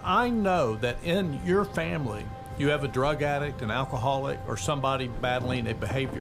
I know that in your family, you have a drug addict, an alcoholic, or somebody battling a behavior.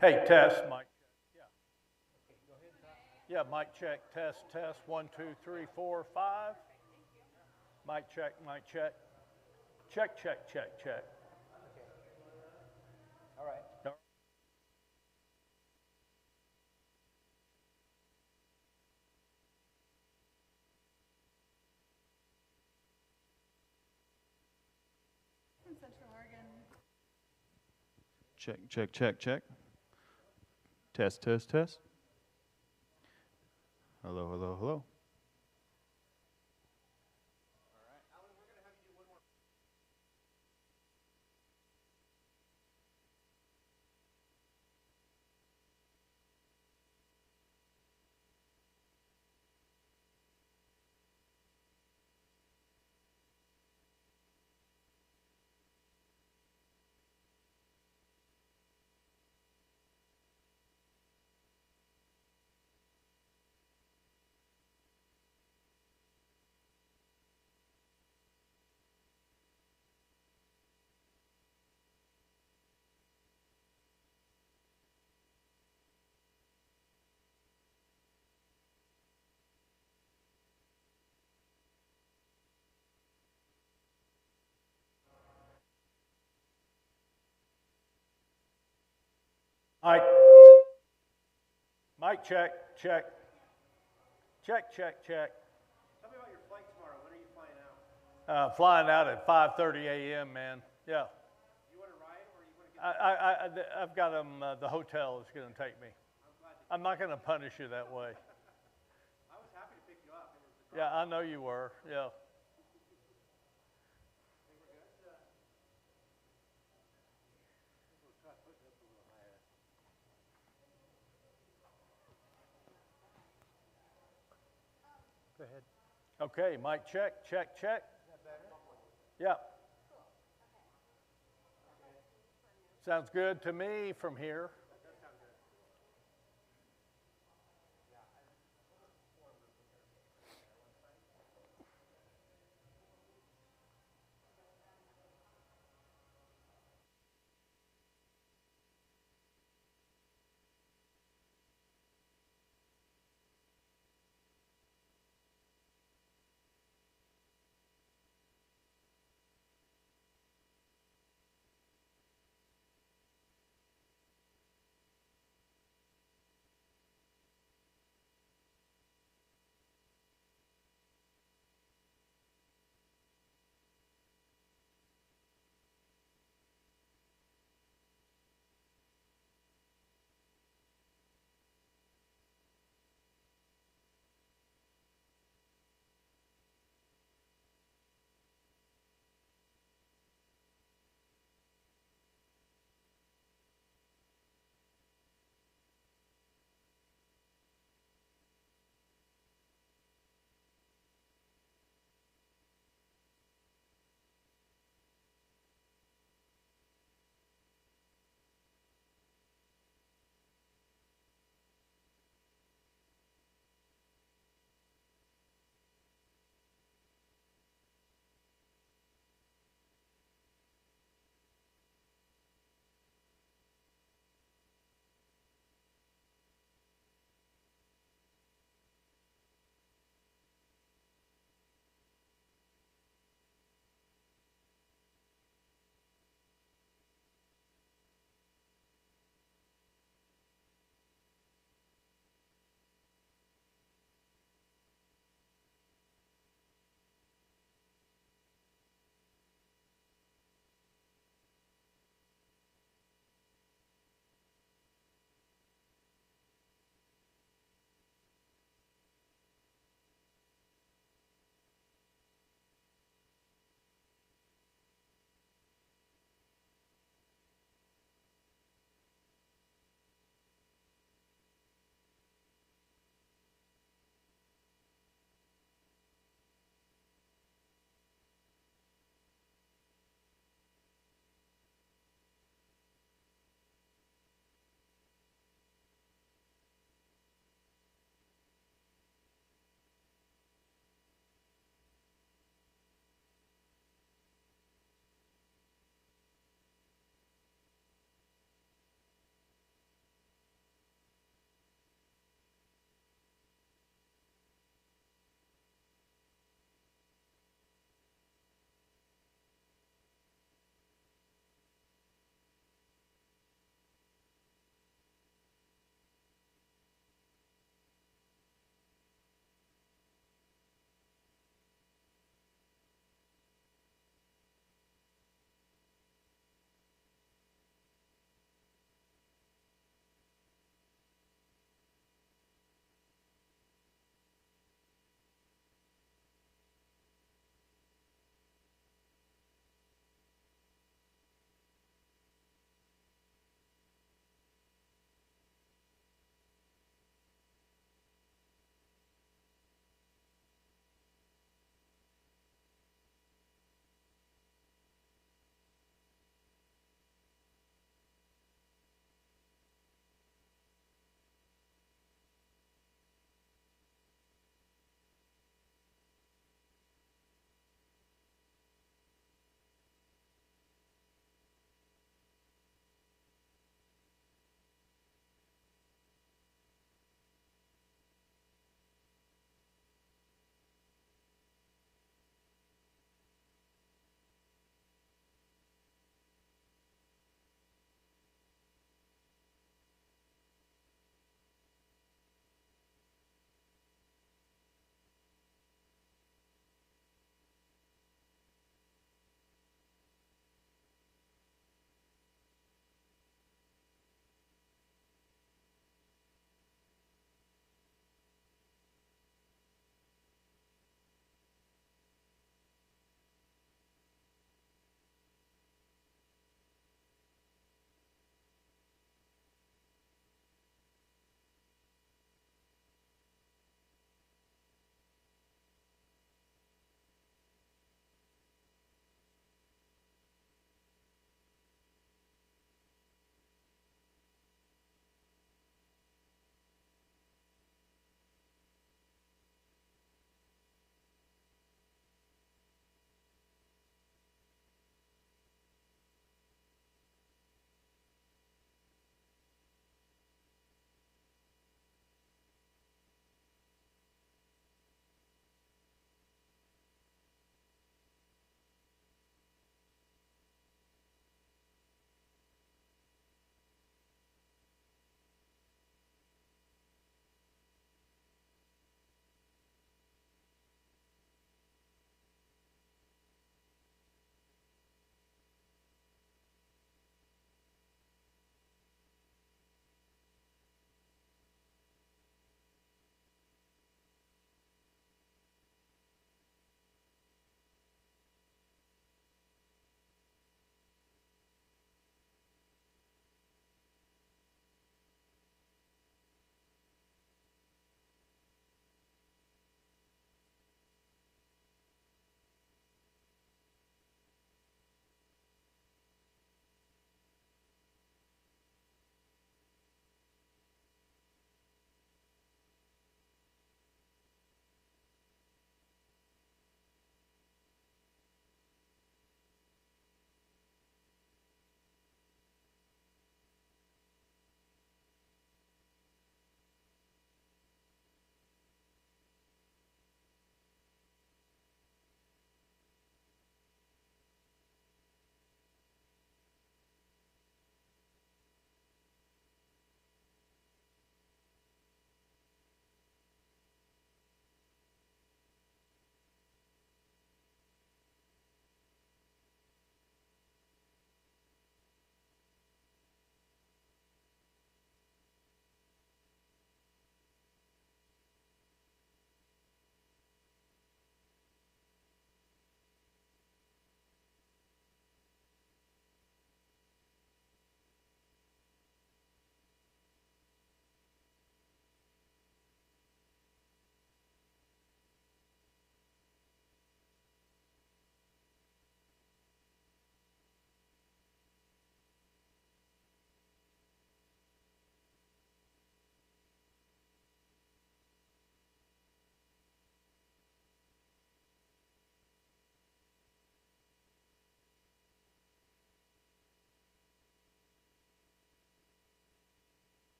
Hey, test, mic. Yeah, mic check, test. 1, 2, 3, 4, 5. Mic check, mic check. Check. All right. From Central Oregon. Check. Test. Hello. Mic. Mic check. Check. Tell me about your flight tomorrow. When are you flying out? Flying out at 5:30 a.m., man. Yeah. You want to ride or you want to get I've got them, the hotel is going to take me. I'm not going to punish you that way. I was happy to pick you up. It was the Yeah, I know you were. Yeah. Go ahead. Okay, mic check. Is that better? Yeah. Sounds good to me from here. That does sound good.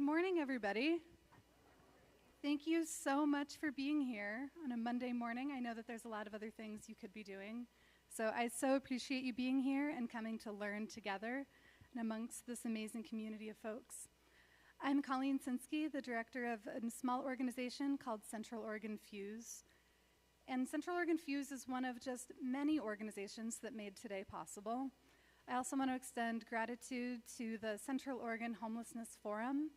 Good morning, everybody. Thank you so much for being here on a Monday morning. I know that there's a lot of other things you could be doing. So I so appreciate you being here and coming to learn together and amongst this amazing community of folks. I'm Colleen Sinsky, the director of a small organization called Central Oregon Fuse. And Central Oregon Fuse is one of just many organizations that made today possible. I also want to extend gratitude to the Central Oregon Homelessness Forum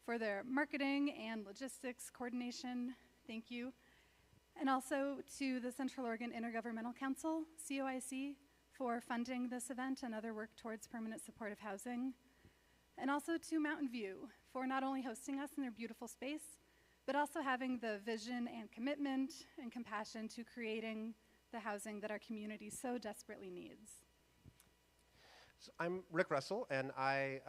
for their marketing and logistics coordination. Thank you. And also to the Central Oregon Intergovernmental Council, COIC, for funding this event and other work towards permanent supportive housing. And also to Mountain View for not only hosting us in their beautiful space, but also having the vision and commitment and compassion to creating the housing that our community so desperately needs. So I'm Rick Russell, and I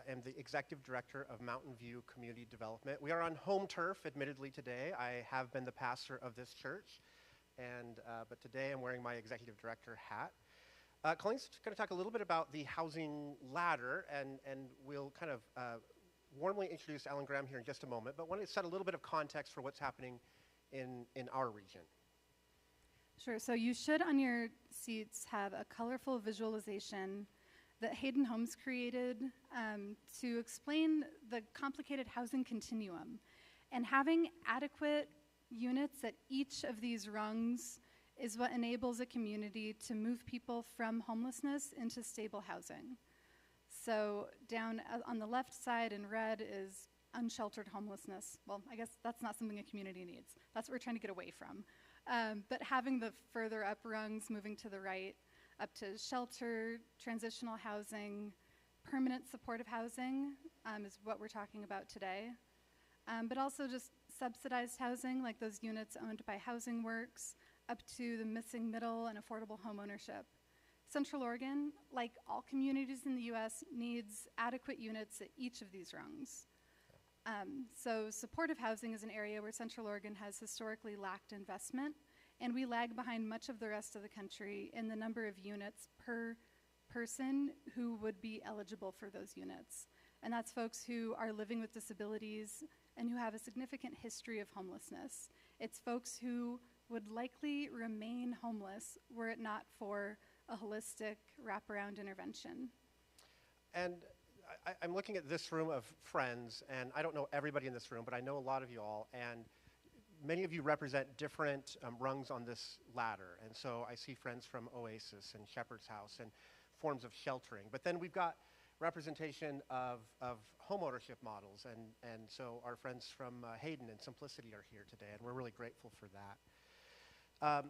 am the Executive Director of Mountain View Community Development. We are on home turf, admittedly, today. I have been the pastor of this church, but today I'm wearing my Executive Director hat. Colleen's going to talk a little bit about the housing ladder, and we'll kind of warmly introduce Alan Graham here in just a moment, but want to set a little bit of context for what's happening in our region. Sure, so you should on your seats have a colorful visualization that Hayden Holmes created to explain the complicated housing continuum. And having adequate units at each of these rungs is what enables a community to move people from homelessness into stable housing. So down on the left side in red is unsheltered homelessness. Well, I guess that's not something a community needs. That's what we're trying to get away from. But having the further up rungs moving to the right, up to shelter, transitional housing, permanent supportive housing is what we're talking about today. But also just subsidized housing, like those units owned by Housing Works, up to the missing middle and affordable home ownership. Central Oregon, like all communities in the US, needs adequate units at each of these rungs. So supportive housing is an area where Central Oregon has historically lacked investment, and we lag behind much of the rest of the country in the number of units per person who would be eligible for those units. And that's folks who are living with disabilities and who have a significant history of homelessness. It's folks who would likely remain homeless were it not for a holistic wraparound intervention. And I'm looking at this room of friends, and I don't know everybody in this room, but I know a lot of you all, and many of you represent different rungs on this ladder. And so I see friends from Oasis and Shepherd's House and forms of sheltering. But then we've got representation of homeownership models, and so our friends from Hayden and Simplicity are here today, and we're really grateful for that.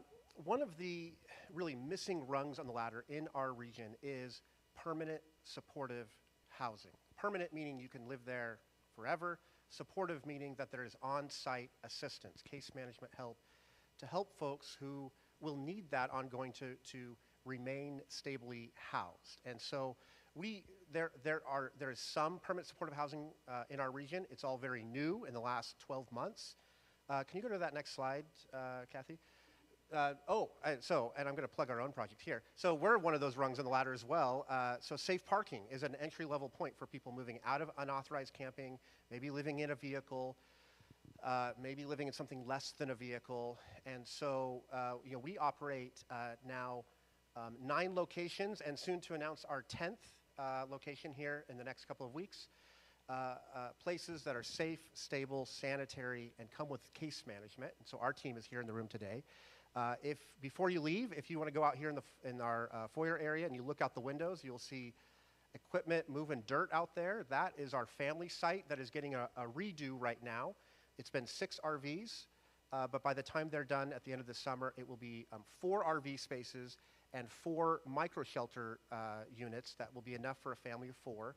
One of the really missing rungs on the ladder in our region is permanent supportive housing. Permanent meaning you can live there forever. Supportive meaning that there is on-site assistance, case management help, to help folks who will need that ongoing to remain stably housed. And so there is some permanent supportive housing in our region. It's all very new in the last 12 months. Can you go to that next slide, Kathy? And I'm going to plug our own project here. So we're one of those rungs on the ladder as well. So safe parking is an entry-level point for people moving out of unauthorized camping, maybe living in a vehicle, maybe living in something less than a vehicle. And so we operate now 9 locations, and soon to announce our 10th location here in the next couple of weeks. Places that are safe, stable, sanitary, and come with case management. And so our team is here in the room today. If before you leave, if you want to go out here in our foyer area and you look out the windows, you'll see equipment moving dirt out there. That is our family site that is getting a redo right now. It's been 6 RVs, but by the time they're done at the end of the summer, it will be 4 RV spaces and 4 micro shelter units that will be enough for a family of 4,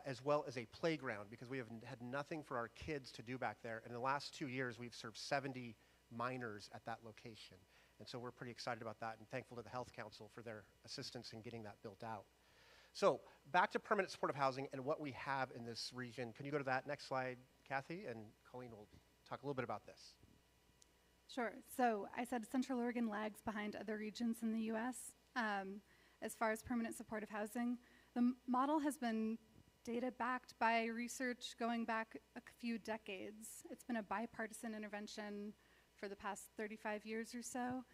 as well as a playground, because we have had nothing for our kids to do back there. In the last 2 years, we've served 70 minors at that location. And so we're pretty excited about that and thankful to the Health Council for their assistance in getting that built out. So back to permanent supportive housing and what we have in this region. Can you go to that next slide, Kathy? And Colleen will talk a little bit about this. Sure. So I said Central Oregon lags behind other regions in the U.S. As far as permanent supportive housing. The model has been data backed by research going back a few decades. It's been a bipartisan intervention for the past 35 years or so,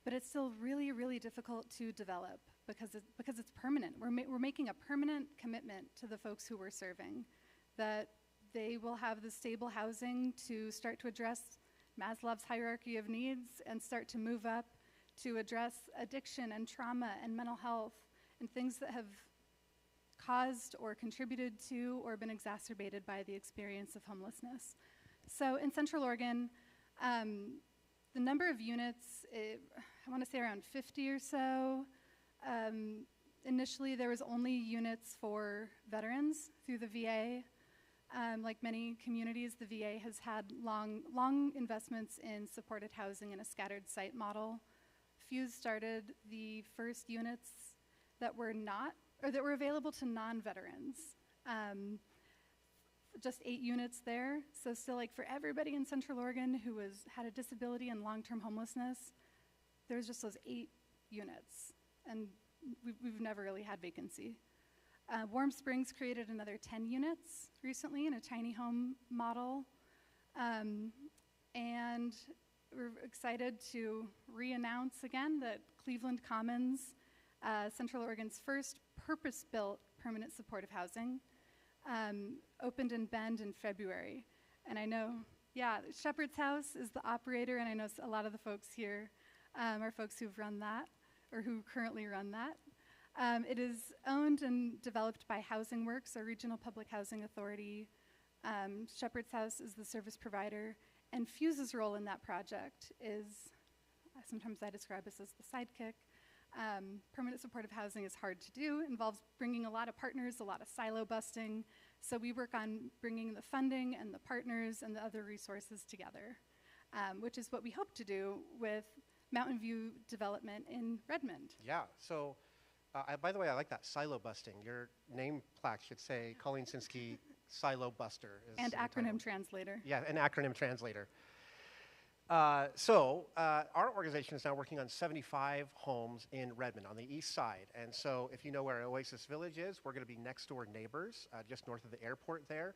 but it's still really, really difficult to develop because it's permanent. We're making a permanent commitment to the folks who we're serving, that they will have the stable housing to start to address Maslow's hierarchy of needs and start to move up to address addiction and trauma and mental health and things that have caused or contributed to or been exacerbated by the experience of homelessness. So in Central Oregon, the number of units, I want to say around 50 or so. Initially, there was only units for veterans through the VA. Like many communities, the VA has had long investments in supported housing and a scattered site model. Fuse started the first units that were available to non-veterans. Just 8 units there. So still, like, for everybody in Central Oregon who had a disability and long-term homelessness, there's just those 8 units. And we've never really had vacancy. Warm Springs created another 10 units recently in a tiny home model. And we're excited to re-announce again that Cleveland Commons, Central Oregon's first purpose-built permanent supportive housing, opened in Bend in February. And I know, Shepherd's House is the operator, and I know a lot of the folks here are folks who've run that, or who currently run that. It is owned and developed by Housing Works, a regional public housing authority. Shepherd's House is the service provider, and Fuse's role in that project is, sometimes I describe this as the sidekick. Permanent supportive housing is hard to do, involves bringing a lot of partners, a lot of silo busting. So we work on bringing the funding and the partners and the other resources together, which is what we hope to do with Mountain View development in Redmond. Yeah, so by the way, I like that, silo busting. Your name plaque should say Colleen Sinsky Silo Buster. And acronym translator. Yeah, an acronym translator. Our organization is now working on 75 homes in Redmond on the east side. And so if you know where Oasis Village is, we're going to be next door neighbors, just north of the airport there.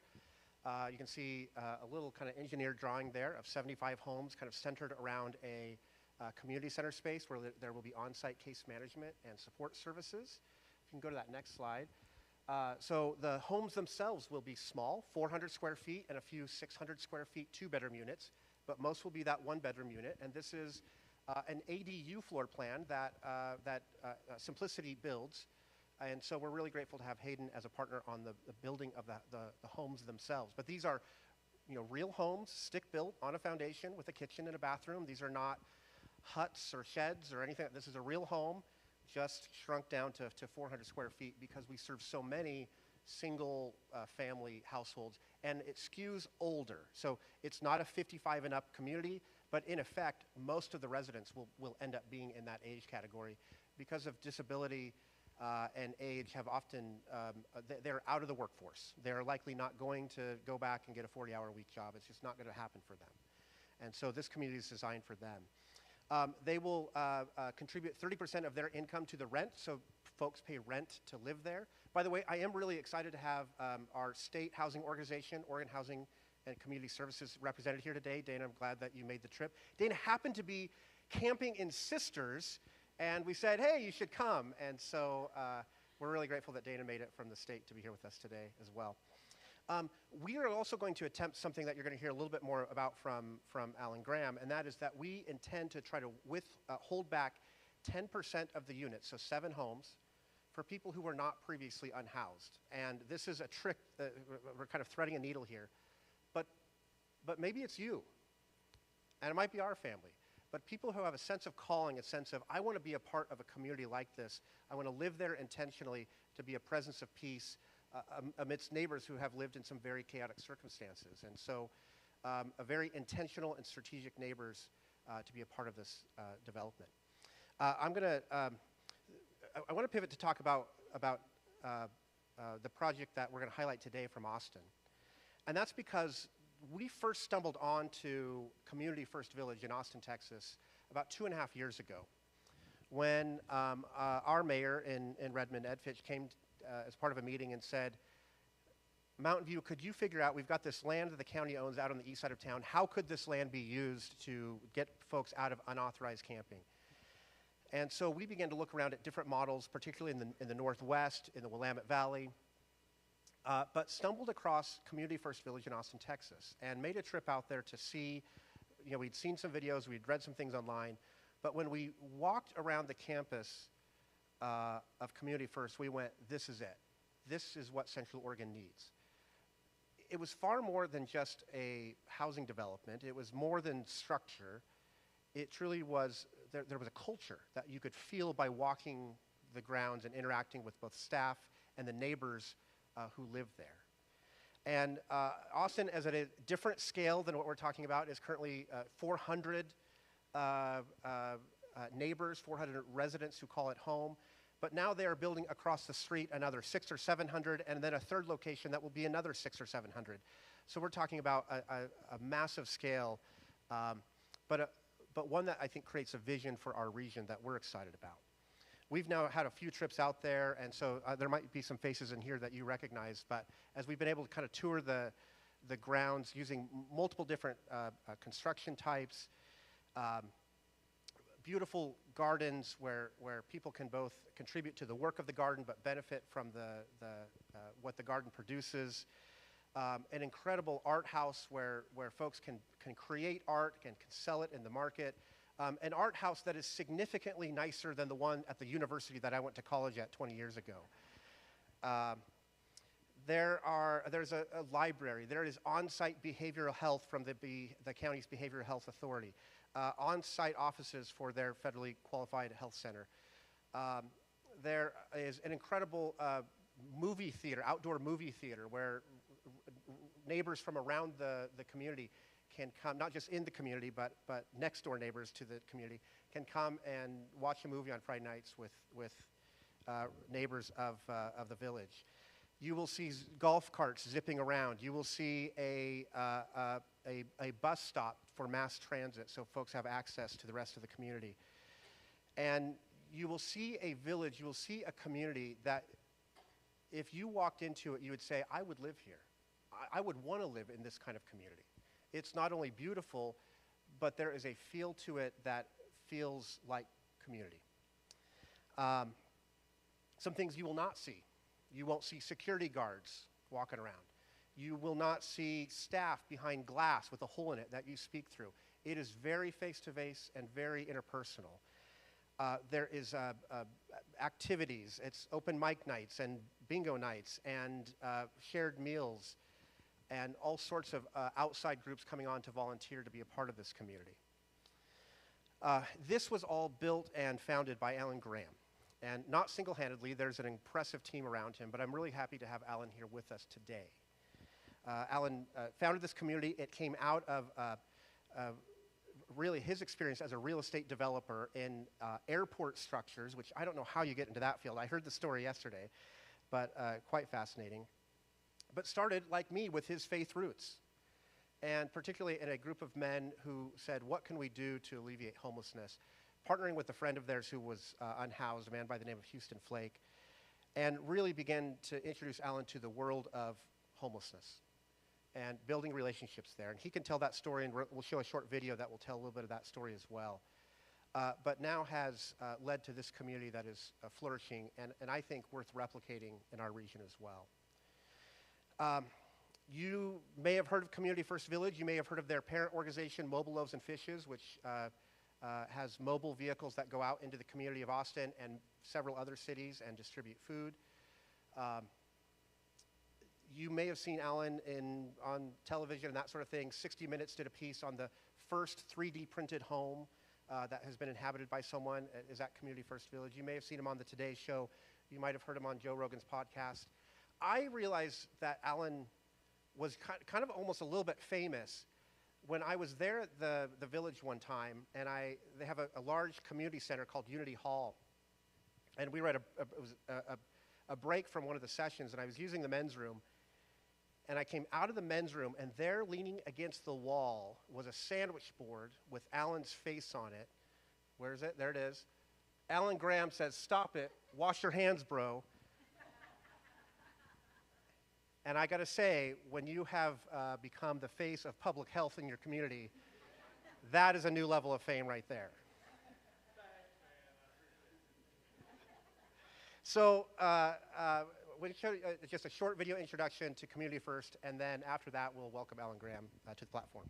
You can see a little kind of engineered drawing there of 75 homes kind of centered around a community center space where there will be on-site case management and support services. If you can go to that next slide. So the homes themselves will be small, 400 square feet and a few 600 square feet 2-bedroom units. But most will be that 1-bedroom unit, and this is an ADU floor plan that Simplicity builds, and so we're really grateful to have Hayden as a partner on the building of the homes themselves. But these are, real homes, stick-built on a foundation with a kitchen and a bathroom. These are not huts or sheds or anything. This is a real home, just shrunk down to 400 square feet because we serve so many single family households, and it skews older. So it's not a 55 and up community, but in effect, most of the residents will end up being in that age category because of disability and age have often, they're out of the workforce. They're likely not going to go back and get a 40-hour-a-week job. It's just not going to happen for them. And so this community is designed for them. They will contribute 30% of their income to the rent, so folks pay rent to live there. By the way, I am really excited to have our state housing organization, Oregon Housing and Community Services, represented here today. Dana, I'm glad that you made the trip. Dana happened to be camping in Sisters, and we said, hey, you should come. And so we're really grateful that Dana made it from the state to be here with us today as well. We are also going to attempt something that you're going to hear a little bit more about from Alan Graham, and that is that we intend to try to hold back 10% of the units, so 7 homes, for people who were not previously unhoused. And this is a trick that we're kind of threading a needle here. But maybe it's you, and it might be our family. But people who have a sense of calling, a sense of, I want to be a part of a community like this. I want to live there intentionally to be a presence of peace amidst neighbors who have lived in some very chaotic circumstances. And so a very intentional and strategic neighbors to be a part of this development. I want to pivot to talk about the project that we're going to highlight today from Austin. And that's because we first stumbled onto Community First Village in Austin, Texas, about 2.5 years ago, when our mayor in Redmond, Ed Fitch, came as part of a meeting and said, Mountain View, could you figure out, we've got this land that the county owns out on the east side of town, how could this land be used to get folks out of unauthorized camping? And so we began to look around at different models, particularly in the Northwest, in the Willamette Valley, but stumbled across Community First Village in Austin, Texas, and made a trip out there to see, we'd seen some videos, we'd read some things online, but when we walked around the campus of Community First, we went, this is it. This is what Central Oregon needs. It was far more than just a housing development. It was more than structure. It truly was, there was a culture that you could feel by walking the grounds and interacting with both staff and the neighbors who lived there. And Austin, as at a different scale than what we're talking about, is currently 400 neighbors, 400 residents who call it home. But now they are building across the street another 600 or 700, and then a third location that will be another 600 or 700. So we're talking about a massive scale, but one that I think creates a vision for our region that we're excited about. We've now had a few trips out there, and so there might be some faces in here that you recognize, but as we've been able to kind of tour the grounds using multiple different construction types, beautiful gardens where people can both contribute to the work of the garden but benefit from what the garden produces. An incredible art house where folks can create art and can sell it in the market. An art house that is significantly nicer than the one at the university that I went to college at 20 years ago. There's a library. There is on-site behavioral health from the county's behavioral health authority. On-site offices for their federally qualified health center. There is an incredible movie theater, outdoor movie theater, where neighbors from around the community can come, not just in the community, but next door neighbors to the community, can come and watch a movie on Friday nights with neighbors of the village. You will see golf carts zipping around. You will see a bus stop for mass transit so folks have access to the rest of the community. And you will see a village, you will see a community that if you walked into it, you would say, I would live here. I would want to live in this kind of community. It's not only beautiful, but there is a feel to it that feels like community. Some things you will not see. You won't see security guards walking around. You will not see staff behind glass with a hole in it that you speak through. It is very face-to-face and very interpersonal. There is activities. It's open mic nights and bingo nights and shared meals and all sorts of outside groups coming on to volunteer to be a part of this community. This was all built and founded by Alan Graham. And not single-handedly, there's an impressive team around him, but I'm really happy to have Alan here with us today. Alan founded this community. It came out of really his experience as a real estate developer in airport structures, which I don't know how you get into that field. I heard the story yesterday, but quite fascinating. But started, like me, with his faith roots, and particularly in a group of men who said, what can we do to alleviate homelessness? Partnering with a friend of theirs who was unhoused, a man by the name of Houston Flake, and really began to introduce Alan to the world of homelessness and building relationships there. And he can tell that story, and we'll show a short video that will tell a little bit of that story as well. But now has led to this community that is flourishing and I think worth replicating in our region as well. You may have heard of Community First Village. You may have heard of their parent organization, Mobile Loaves and Fishes, which has mobile vehicles that go out into the community of Austin and several other cities and distribute food. You may have seen Alan on television and that sort of thing. 60 Minutes did a piece on the first 3D printed home that has been inhabited by someone. Is that Community First Village? You may have seen him on the Today Show. You might have heard him on Joe Rogan's podcast. I realized that Alan was kind of almost a little bit famous when I was there at the village one time, and they have a large community center called Unity Hall. And we were at a break from one of the sessions, and I was using the men's room. And I came out of the men's room, and there leaning against the wall was a sandwich board with Alan's face on it. Where is it? There it is. Alan Graham says, "Stop it. Wash your hands, bro." And I got to say, when you have become the face of public health in your community, that is a new level of fame right there. So we'll show just a short video introduction to Community First, and then after that, we'll welcome Alan Graham to the platform.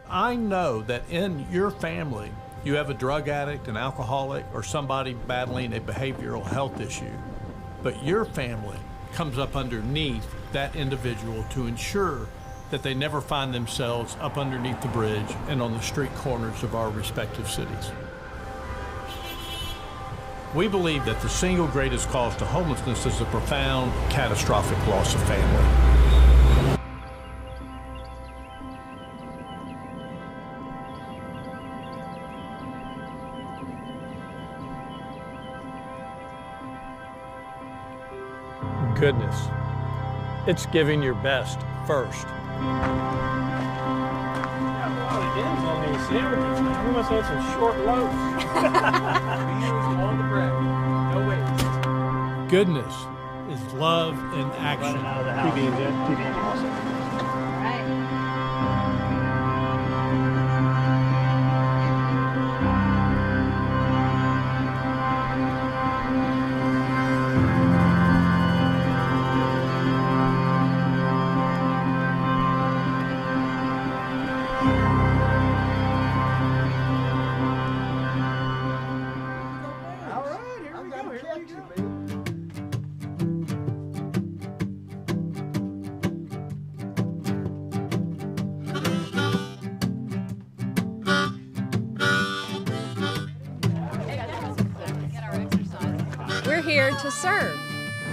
I know that in your family, you have a drug addict, an alcoholic, or somebody battling a behavioral health issue. But your family comes up underneath that individual to ensure that they never find themselves up underneath the bridge and on the street corners of our respective cities. We believe that the single greatest cause to homelessness is the profound, catastrophic loss of family. Goodness, it's giving your best first. On these sandwiches, man. We must have some short loaves. On the bread. No wait. Goodness is love in action. Running out of the house. TV. Awesome. We're here to serve.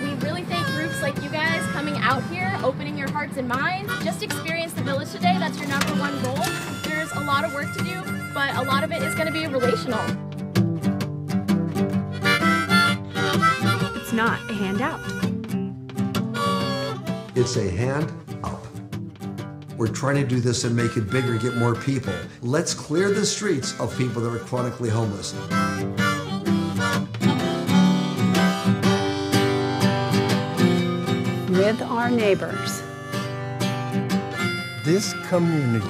We really thank groups like you guys coming out here, opening your hearts and minds. Just experience the village today. That's your #1 goal. There's a lot of work to do, but a lot of it is going to be relational. It's not a handout. It's a hand up. We're trying to do this and make it bigger, get more people. Let's clear the streets of people that are chronically homeless. With our neighbors. This community.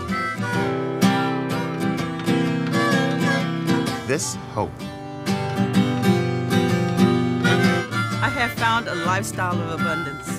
This hope. I have found a lifestyle of abundance.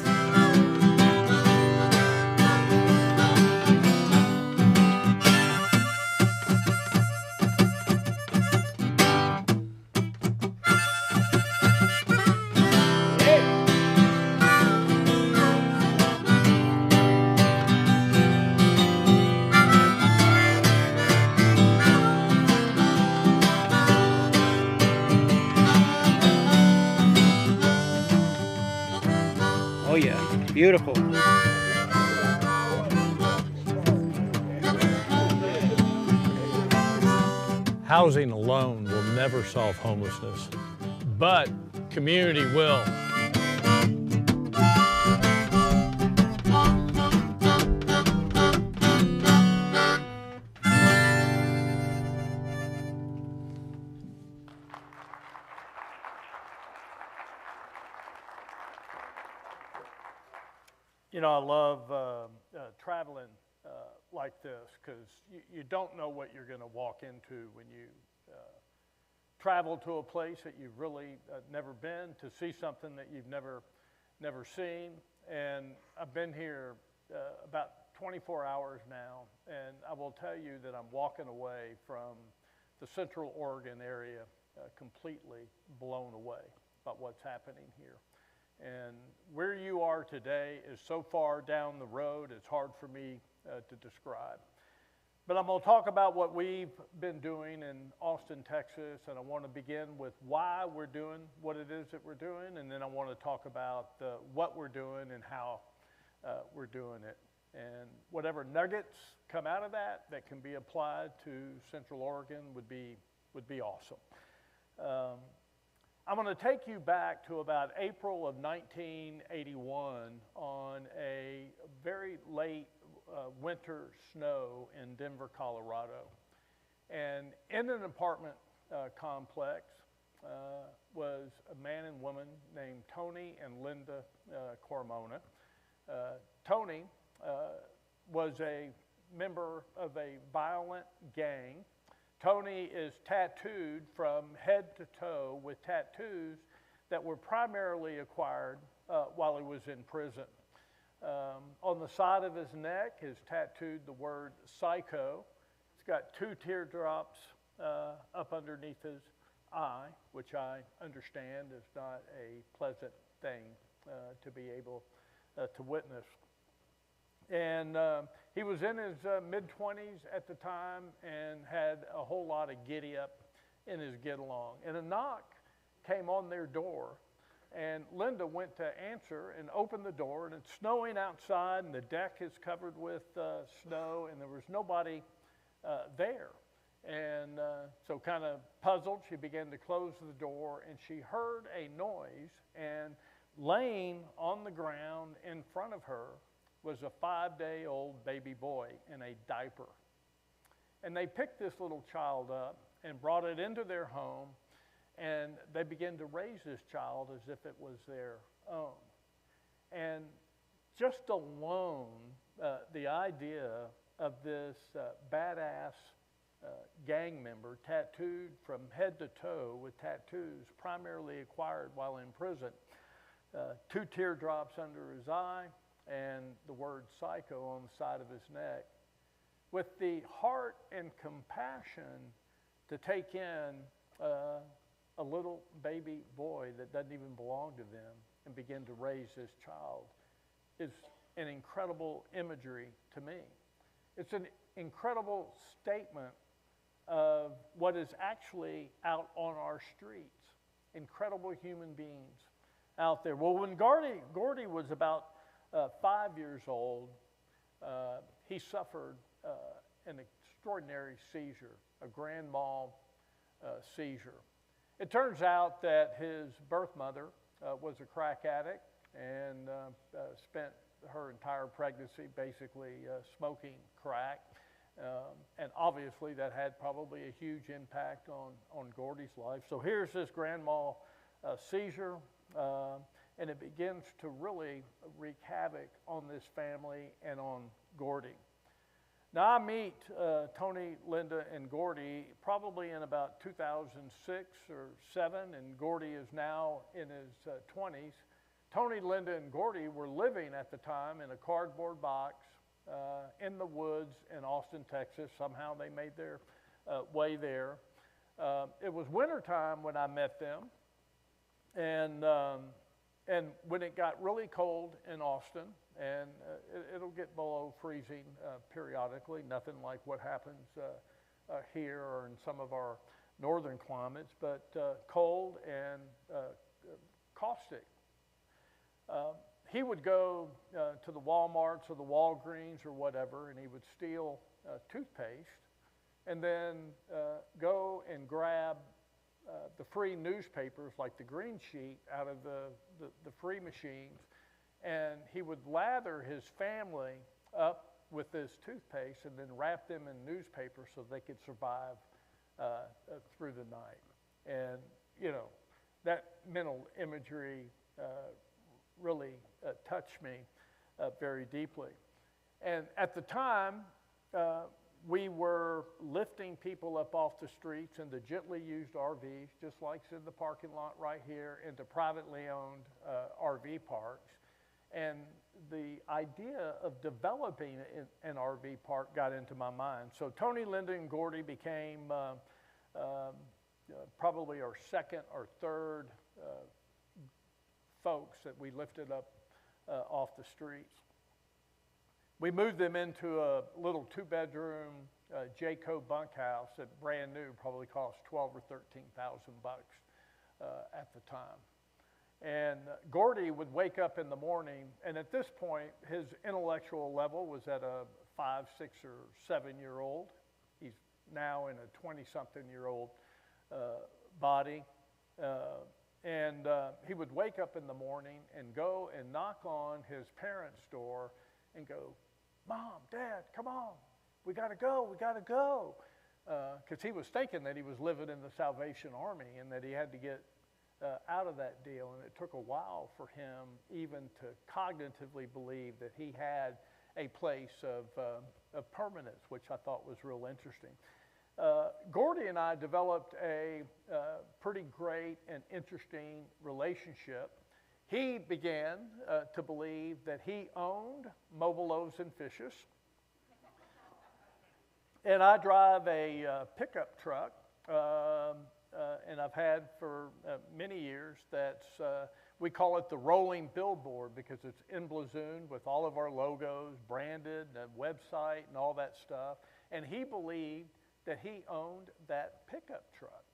Oh yeah, beautiful. Housing alone will never solve homelessness, but community will. You know, I love traveling like this because you don't know what you're going to walk into when you travel to a place that you've really never been, to see something that you've never seen. And I've been here about 24 hours now, and I will tell you that I'm walking away from the Central Oregon area completely blown away by what's happening here. And where you are today is so far down the road, it's hard for me to describe. But I'm going to talk about what we've been doing in Austin, Texas, and I want to begin with why we're doing what it is that we're doing, and then I want to talk about what we're doing and how we're doing it. And whatever nuggets come out of that can be applied to Central Oregon would be awesome. I'm going to take you back to about April of 1981 on a very late winter snow in Denver, Colorado. And in an apartment complex, was a man and woman named Tony and Linda Cormona. Tony was a member of a violent gang. Tony is tattooed from head to toe with tattoos that were primarily acquired while he was in prison. On the side of his neck is tattooed the word psycho. It's got 2 teardrops up underneath his eye, which I understand is not a pleasant thing to be able to witness. And he was in his mid-20s at the time and had a whole lot of giddy-up in his get-along. And a knock came on their door, and Linda went to answer and opened the door, and it's snowing outside, and the deck is covered with snow, and there was nobody there. And so kind of puzzled, she began to close the door, and she heard a noise, and laying on the ground in front of her was a 5-day-old baby boy in a diaper. And they picked this little child up and brought it into their home, and they began to raise this child as if it was their own. And just alone, the idea of this badass gang member tattooed from head to toe with tattoos primarily acquired while in prison, 2 teardrops under his eye, and the word psycho on the side of his neck, with the heart and compassion to take in a little baby boy that doesn't even belong to them and begin to raise this child, is an incredible imagery to me. It's an incredible statement of what is actually out on our streets. Incredible human beings out there. Well, when Gordy was about 5 years old, he suffered an extraordinary seizure, a grand mal seizure. It turns out that his birth mother was a crack addict and spent her entire pregnancy basically smoking crack. And obviously that had probably a huge impact on Gordy's life. So here's this grand mal seizure, and it begins to really wreak havoc on this family and on Gordy. Now I meet Tony, Linda, and Gordy probably in about 2006 or 7, and Gordy is now in his 20s. Tony, Linda, and Gordy were living at the time in a cardboard box in the woods in Austin, Texas. Somehow they made their way there. It was wintertime when I met them, and when it got really cold in Austin, and it'll get below freezing periodically, nothing like what happens here or in some of our northern climates, but cold and caustic. He would go to the Walmarts or the Walgreens or whatever, and he would steal toothpaste and then go and grab the free newspapers like the Green Sheet out of the free machines, and he would lather his family up with this toothpaste and then wrap them in newspaper so they could survive through the night. And, you know, that mental imagery really touched me very deeply. And at the time, we were lifting people up off the streets into gently used RVs, just like in the parking lot right here, into privately owned RV parks. And the idea of developing an RV park got into my mind. So Tony, Linda, and Gordy became probably our second or third folks that we lifted up off the streets. We moved them into a little 2-bedroom Jayco bunkhouse that brand new probably cost $12,000 or $13,000 at the time. And Gordy would wake up in the morning, and at this point, his intellectual level was at a 5, 6, or 7-year-old. He's now in a 20-something-year-old body. And he would wake up in the morning and go and knock on his parents' door and go, "Mom, Dad, come on, we gotta go, we gotta go." because he was thinking that he was living in the Salvation Army and that he had to get out of that deal. And it took a while for him even to cognitively believe that he had a place of permanence, which I thought was real interesting. Gordy and I developed a pretty great and interesting relationship. He began to believe that he owned Mobile Loaves and Fishes. And I drive a pickup truck, and I've had for many years. We call it the rolling billboard because it's emblazoned with all of our logos, branded, a website, and all that stuff. And he believed that he owned that pickup truck.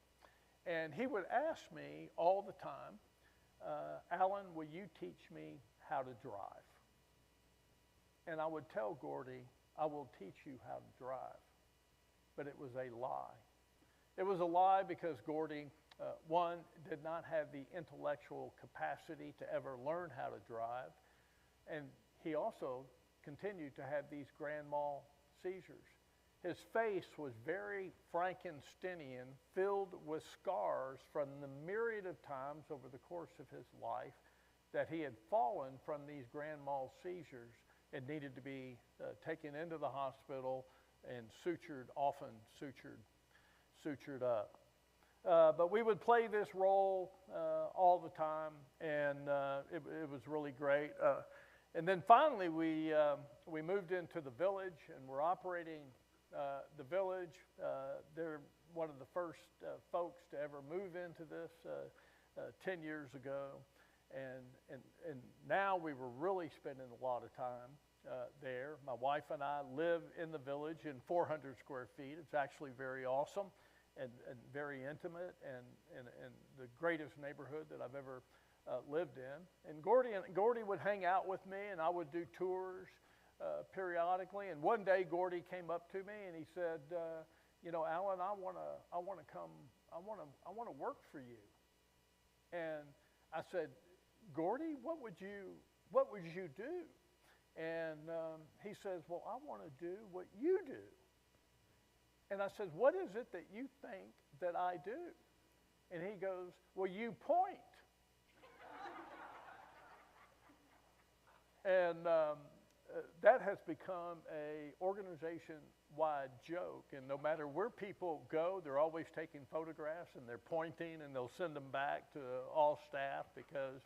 And he would ask me all the time, Alan, will you teach me how to drive? And I would tell Gordy, I will teach you how to drive. But it was a lie. It was a lie because Gordy, one, did not have the intellectual capacity to ever learn how to drive. And he also continued to have these grand mal seizures. His face was very Frankensteinian, filled with scars from the myriad of times over the course of his life that he had fallen from these grand mal seizures and needed to be taken into the hospital and often sutured up. But we would play this role all the time, and it was really great. And then finally, we moved into the village, and we're operating the village. They're one of the first folks to ever move into this 10 years ago. And now we were really spending a lot of time there. My wife and I live in the village in 400 square feet. It's actually very awesome and very intimate and the greatest neighborhood that I've ever lived in. And Gordy would hang out with me, and I would do tours periodically. And one day Gordy came up to me and he said, Alan, I want to work for you. And I said, Gordy, what would you do? And he says, well, I want to do what you do. And I said, what is it that you think that I do? And he goes, well, you point. And that has become a organization-wide joke. And no matter where people go, they're always taking photographs and they're pointing, and they'll send them back to all staff because,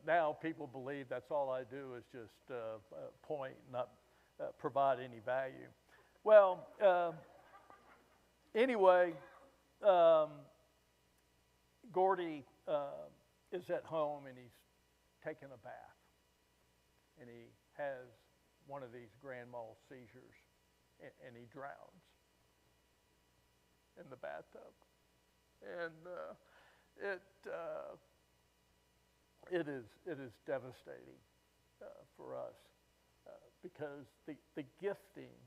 now people believe that's all I do is just point, not provide any value. Well, anyway, Gordy is at home and he's taking a bath. And he has one of these grand mal seizures, and he drowns in the bathtub. And it is devastating for us because the gifting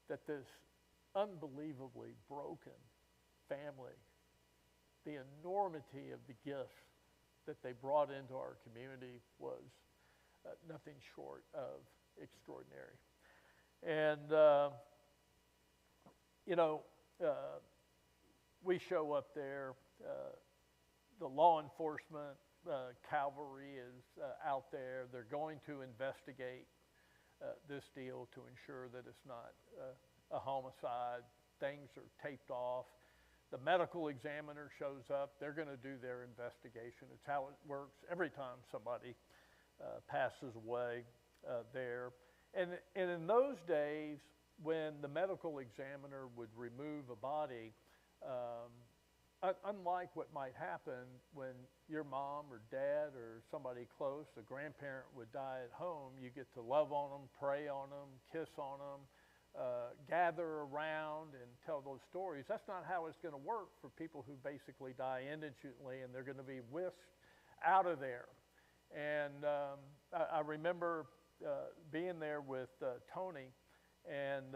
that this unbelievably broken family, the enormity of the gift that they brought into our community was nothing short of extraordinary. And, we show up there. The law enforcement cavalry is out there. They're going to investigate this deal to ensure that it's not a homicide. Things are taped off. The medical examiner shows up. They're going to do their investigation. It's how it works every time somebody passes away there. And in those days, when the medical examiner would remove a body, unlike what might happen when your mom or dad or somebody close, a grandparent would die at home, you get to love on them, pray on them, kiss on them, gather around and tell those stories. That's not how it's going to work for people who basically die indigently and they're going to be whisked out of there. And I remember being there with Tony, and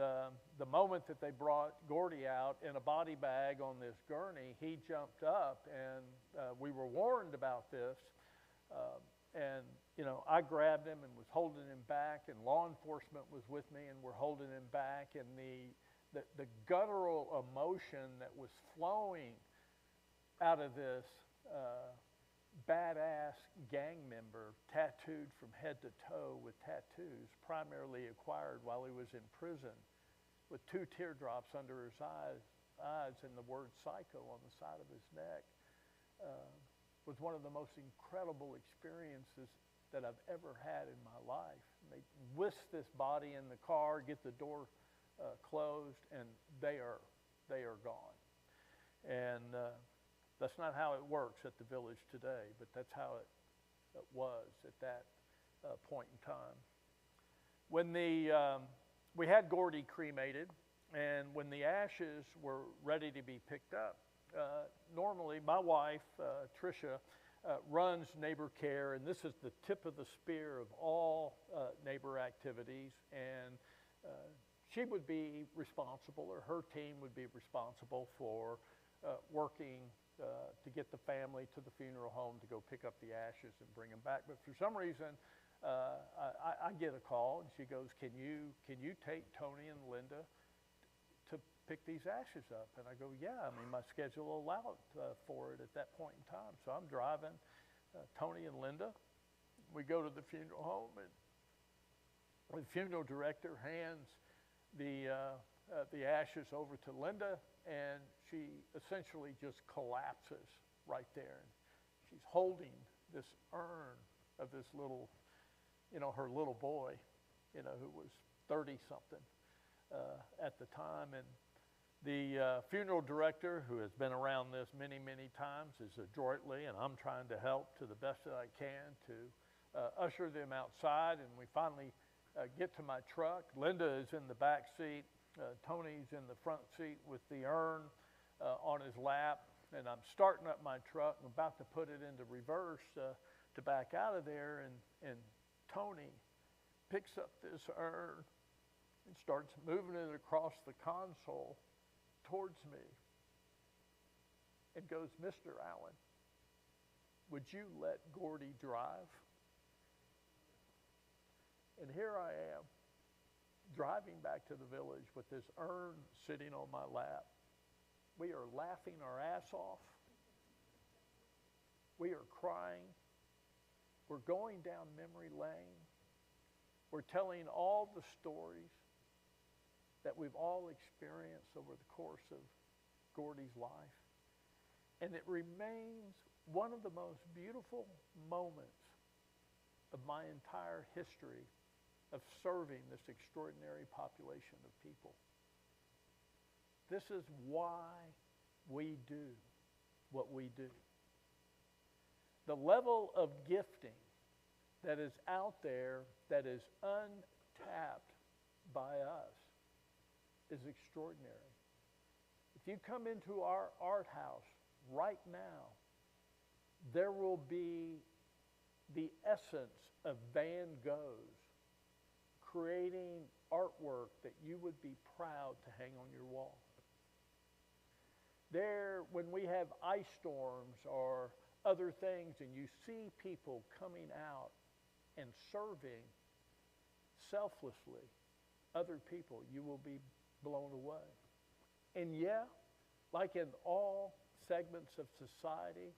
the moment that they brought Gordy out in a body bag on this gurney, he jumped up, and we were warned about this. And I grabbed him and was holding him back, and law enforcement was with me, and we're holding him back. And the guttural emotion that was flowing out of this badass gang member, tattooed from head to toe with tattoos, primarily acquired while he was in prison, with 2 teardrops under his eyes and the word psycho on the side of his neck, was one of the most incredible experiences that I've ever had in my life. And they whisk this body in the car, get the door closed, and they are gone. And that's not how it works at the village today, but that's how it was at that point in time. When we had Gordy cremated, and when the ashes were ready to be picked up, normally my wife, Tricia, runs neighbor care, and this is the tip of the spear of all neighbor activities, and she would be responsible, or her team would be responsible for working to get the family to the funeral home to go pick up the ashes and bring them back. But for some reason, I get a call, and she goes, can you take Tony and Linda to pick these ashes up? And I go, yeah, I mean, my schedule allowed for it at that point in time. So I'm driving Tony and Linda. We go to the funeral home, and the funeral director hands the ashes over to Linda, and she essentially just collapses right there. And she's holding this urn of this little, her little boy, who was 30-something at the time. And the funeral director, who has been around this many, many times, is adroitly, and I'm trying to help to the best that I can to usher them outside. And we finally get to my truck. Linda is in the back seat. Tony's in the front seat with the urn on his lap, and I'm starting up my truck. I'm about to put it into reverse to back out of there, and Tony picks up this urn and starts moving it across the console towards me and goes, Mr. Allen, would you let Gordy drive? And here I am, driving back to the village with this urn sitting on my lap. We are laughing our ass off. We are crying. We're going down memory lane. We're telling all the stories that we've all experienced over the course of Gordy's life. And it remains one of the most beautiful moments of my entire history of serving this extraordinary population of people. This is why we do what we do. The level of gifting that is out there that is untapped by us is extraordinary. If you come into our art house right now, there will be the essence of Van Gogh's creating artwork that you would be proud to hang on your wall. There, when we have ice storms or other things, and you see people coming out and serving selflessly other people, you will be blown away. And yeah, like in all segments of society,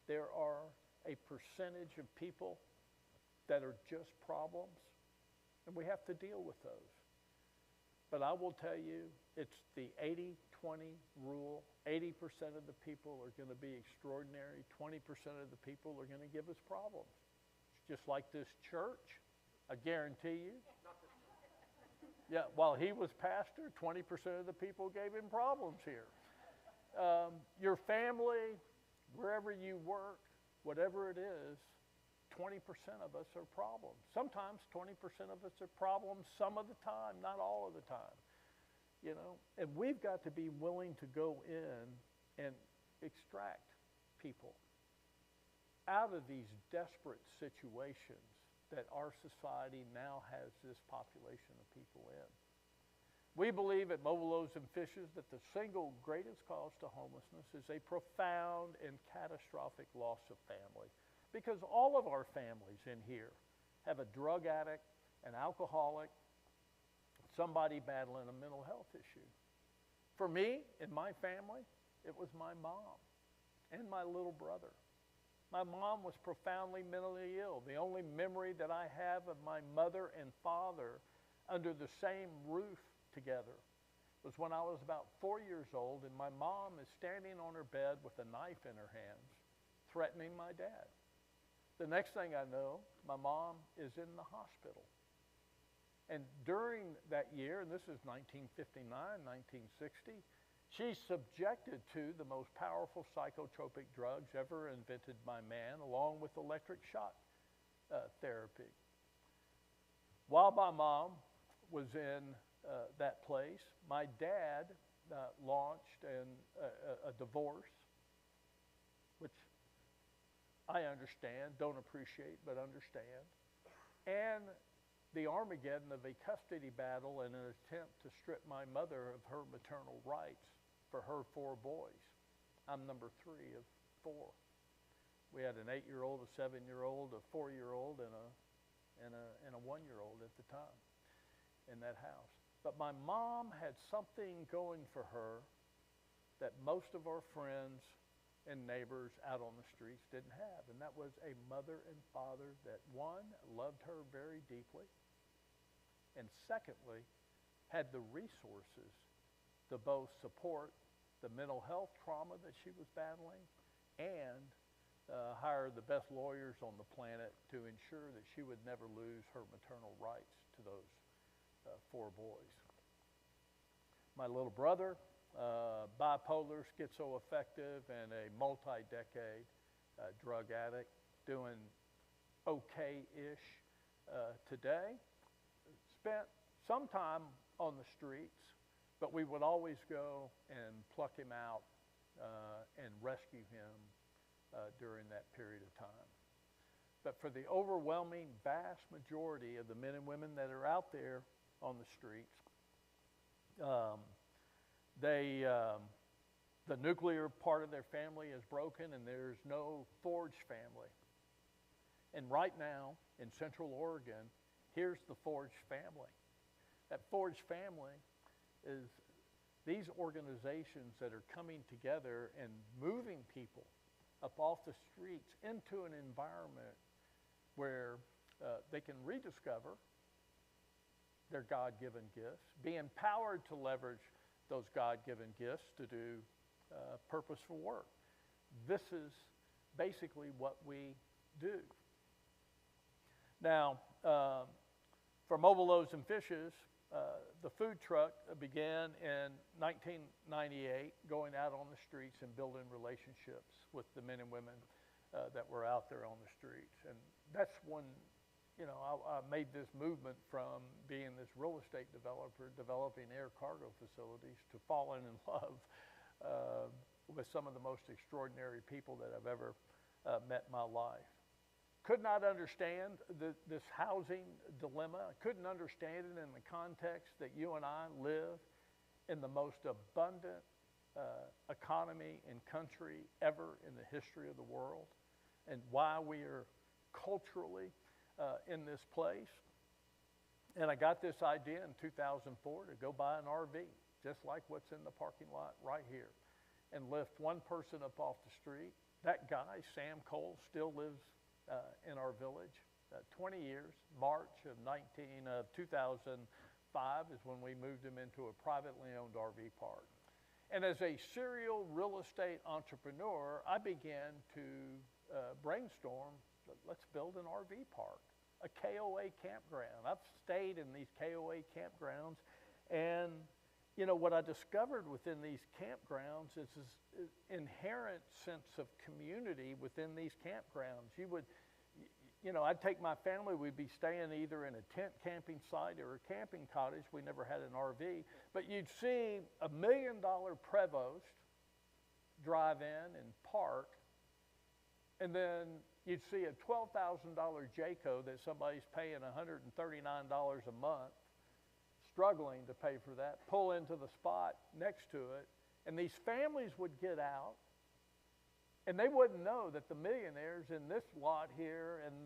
there are a percentage of people that are just problems, and we have to deal with those. But I will tell you, it's the 80-20 rule. 80% of the people are going to be extraordinary. 20% of the people are going to give us problems. It's just like this church, I guarantee you. Yeah, while he was pastor, 20% of the people gave him problems here. Your family, wherever you work, whatever it is, 20% of us are problems. Sometimes 20% of us are problems some of the time, not all of the time. And we've got to be willing to go in and extract people out of these desperate situations that our society now has this population of people in. We believe at Mobile Loaves and Fishes that the single greatest cause to homelessness is a profound and catastrophic loss of family, because all of our families in here have a drug addict, an alcoholic, somebody battling a mental health issue. For me, in my family, it was my mom and my little brother. My mom was profoundly mentally ill. The only memory that I have of my mother and father under the same roof together was when I was about 4 years old, and my mom is standing on her bed with a knife in her hands, threatening my dad. The next thing I know, my mom is in the hospital. And during that year, and this is 1959, 1960, she's subjected to the most powerful psychotropic drugs ever invented by man, along with electric shock therapy. While my mom was in that place, my dad launched a divorce, which I understand, don't appreciate, but understand, and the Armageddon of a custody battle in an attempt to strip my mother of her maternal rights for her 4 boys. I'm number 3 of 4. We had an 8-year-old, a 7-year-old, a 4-year-old, and a 1-year-old at the time in that house. But my mom had something going for her that most of our friends and neighbors out on the streets didn't have, and that was a mother and father that, one, loved her very deeply, and secondly, had the resources to both support the mental health trauma that she was battling and hire the best lawyers on the planet to ensure that she would never lose her maternal rights to those 4 boys. My little brother, bipolar, schizoaffective, and a multi-decade drug addict, doing okay-ish today. Spent some time on the streets, but we would always go and pluck him out and rescue him during that period of time. But for the overwhelming vast majority of the men and women that are out there on the streets, the nuclear part of their family is broken, and there's no Forge family. And right now, in Central Oregon, here's the Forge family. That Forge family is these organizations that are coming together and moving people up off the streets into an environment where they can rediscover their God-given gifts, be empowered to leverage those God-given gifts to do purposeful work. This is basically what we do. Now, for Mobile Loaves and Fishes, the food truck began in 1998, going out on the streets and building relationships with the men and women that were out there on the streets. And that's when, I made this movement from being this real estate developer, developing air cargo facilities, to falling in love with some of the most extraordinary people that I've ever met in my life. Could not understand this housing dilemma. I couldn't understand it in the context that you and I live in the most abundant economy and country ever in the history of the world, and why we are culturally in this place. And I got this idea in 2004 to go buy an RV, just like what's in the parking lot right here, and lift one person up off the street. That guy, Sam Cole, still lives in our village. 20 years, March of 2005 is when we moved him into a privately owned RV park. And as a serial real estate entrepreneur, I began to brainstorm, let's build an RV park, a KOA campground. I've stayed in these KOA campgrounds, and what I discovered within these campgrounds is this inherent sense of community within these campgrounds. I'd take my family, we'd be staying either in a tent camping site or a camping cottage. We never had an RV, but you'd see $1 million Prevost drive in and park, and then you'd see a $12,000 Jayco that somebody's paying $139 a month, struggling to pay for that, pull into the spot next to it, and these families would get out, and they wouldn't know that the millionaires in this lot here and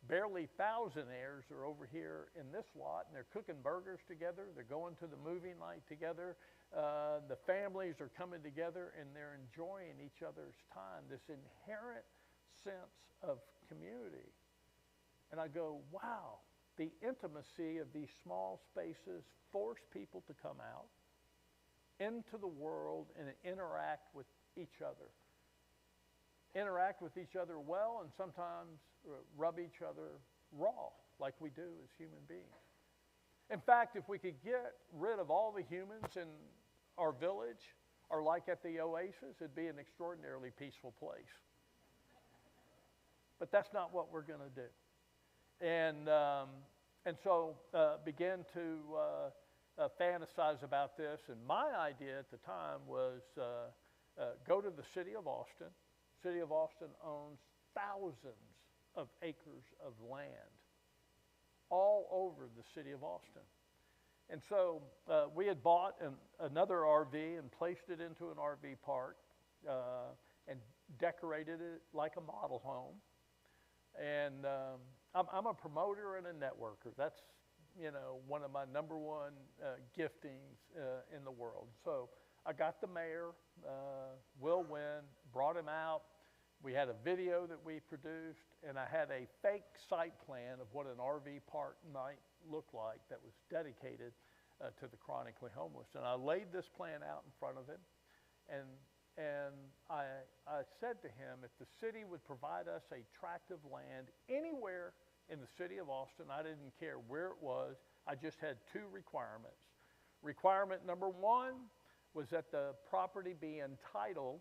barely thousandaires are over here in this lot, and they're cooking burgers together. They're going to the movie night together. The families are coming together, and they're enjoying each other's time, this inherent sense of community. And I go, wow, the intimacy of these small spaces force people to come out into the world and interact with each other. Interact with each other well, and sometimes rub each other raw, like we do as human beings. In fact, if we could get rid of all the humans in our village, or like at the Oasis, it'd be an extraordinarily peaceful place. But that's not what we're going to do. And so began to fantasize about this. And my idea at the time was go to the city of Austin. City of Austin owns thousands of acres of land all over the city of Austin. And so we had bought another RV and placed it into an RV park and decorated it like a model home. And I'm a promoter and a networker. That's, one of my number one giftings in the world. So I got the mayor, Will Wynn, brought him out. We had a video that we produced, and I had a fake site plan of what an RV park might look like that was dedicated to the chronically homeless. And I laid this plan out in front of him, and I said to him, if the city would provide us a tract of land anywhere in the city of Austin, I didn't care where it was, I just had two requirements. Requirement number one was that the property be entitled,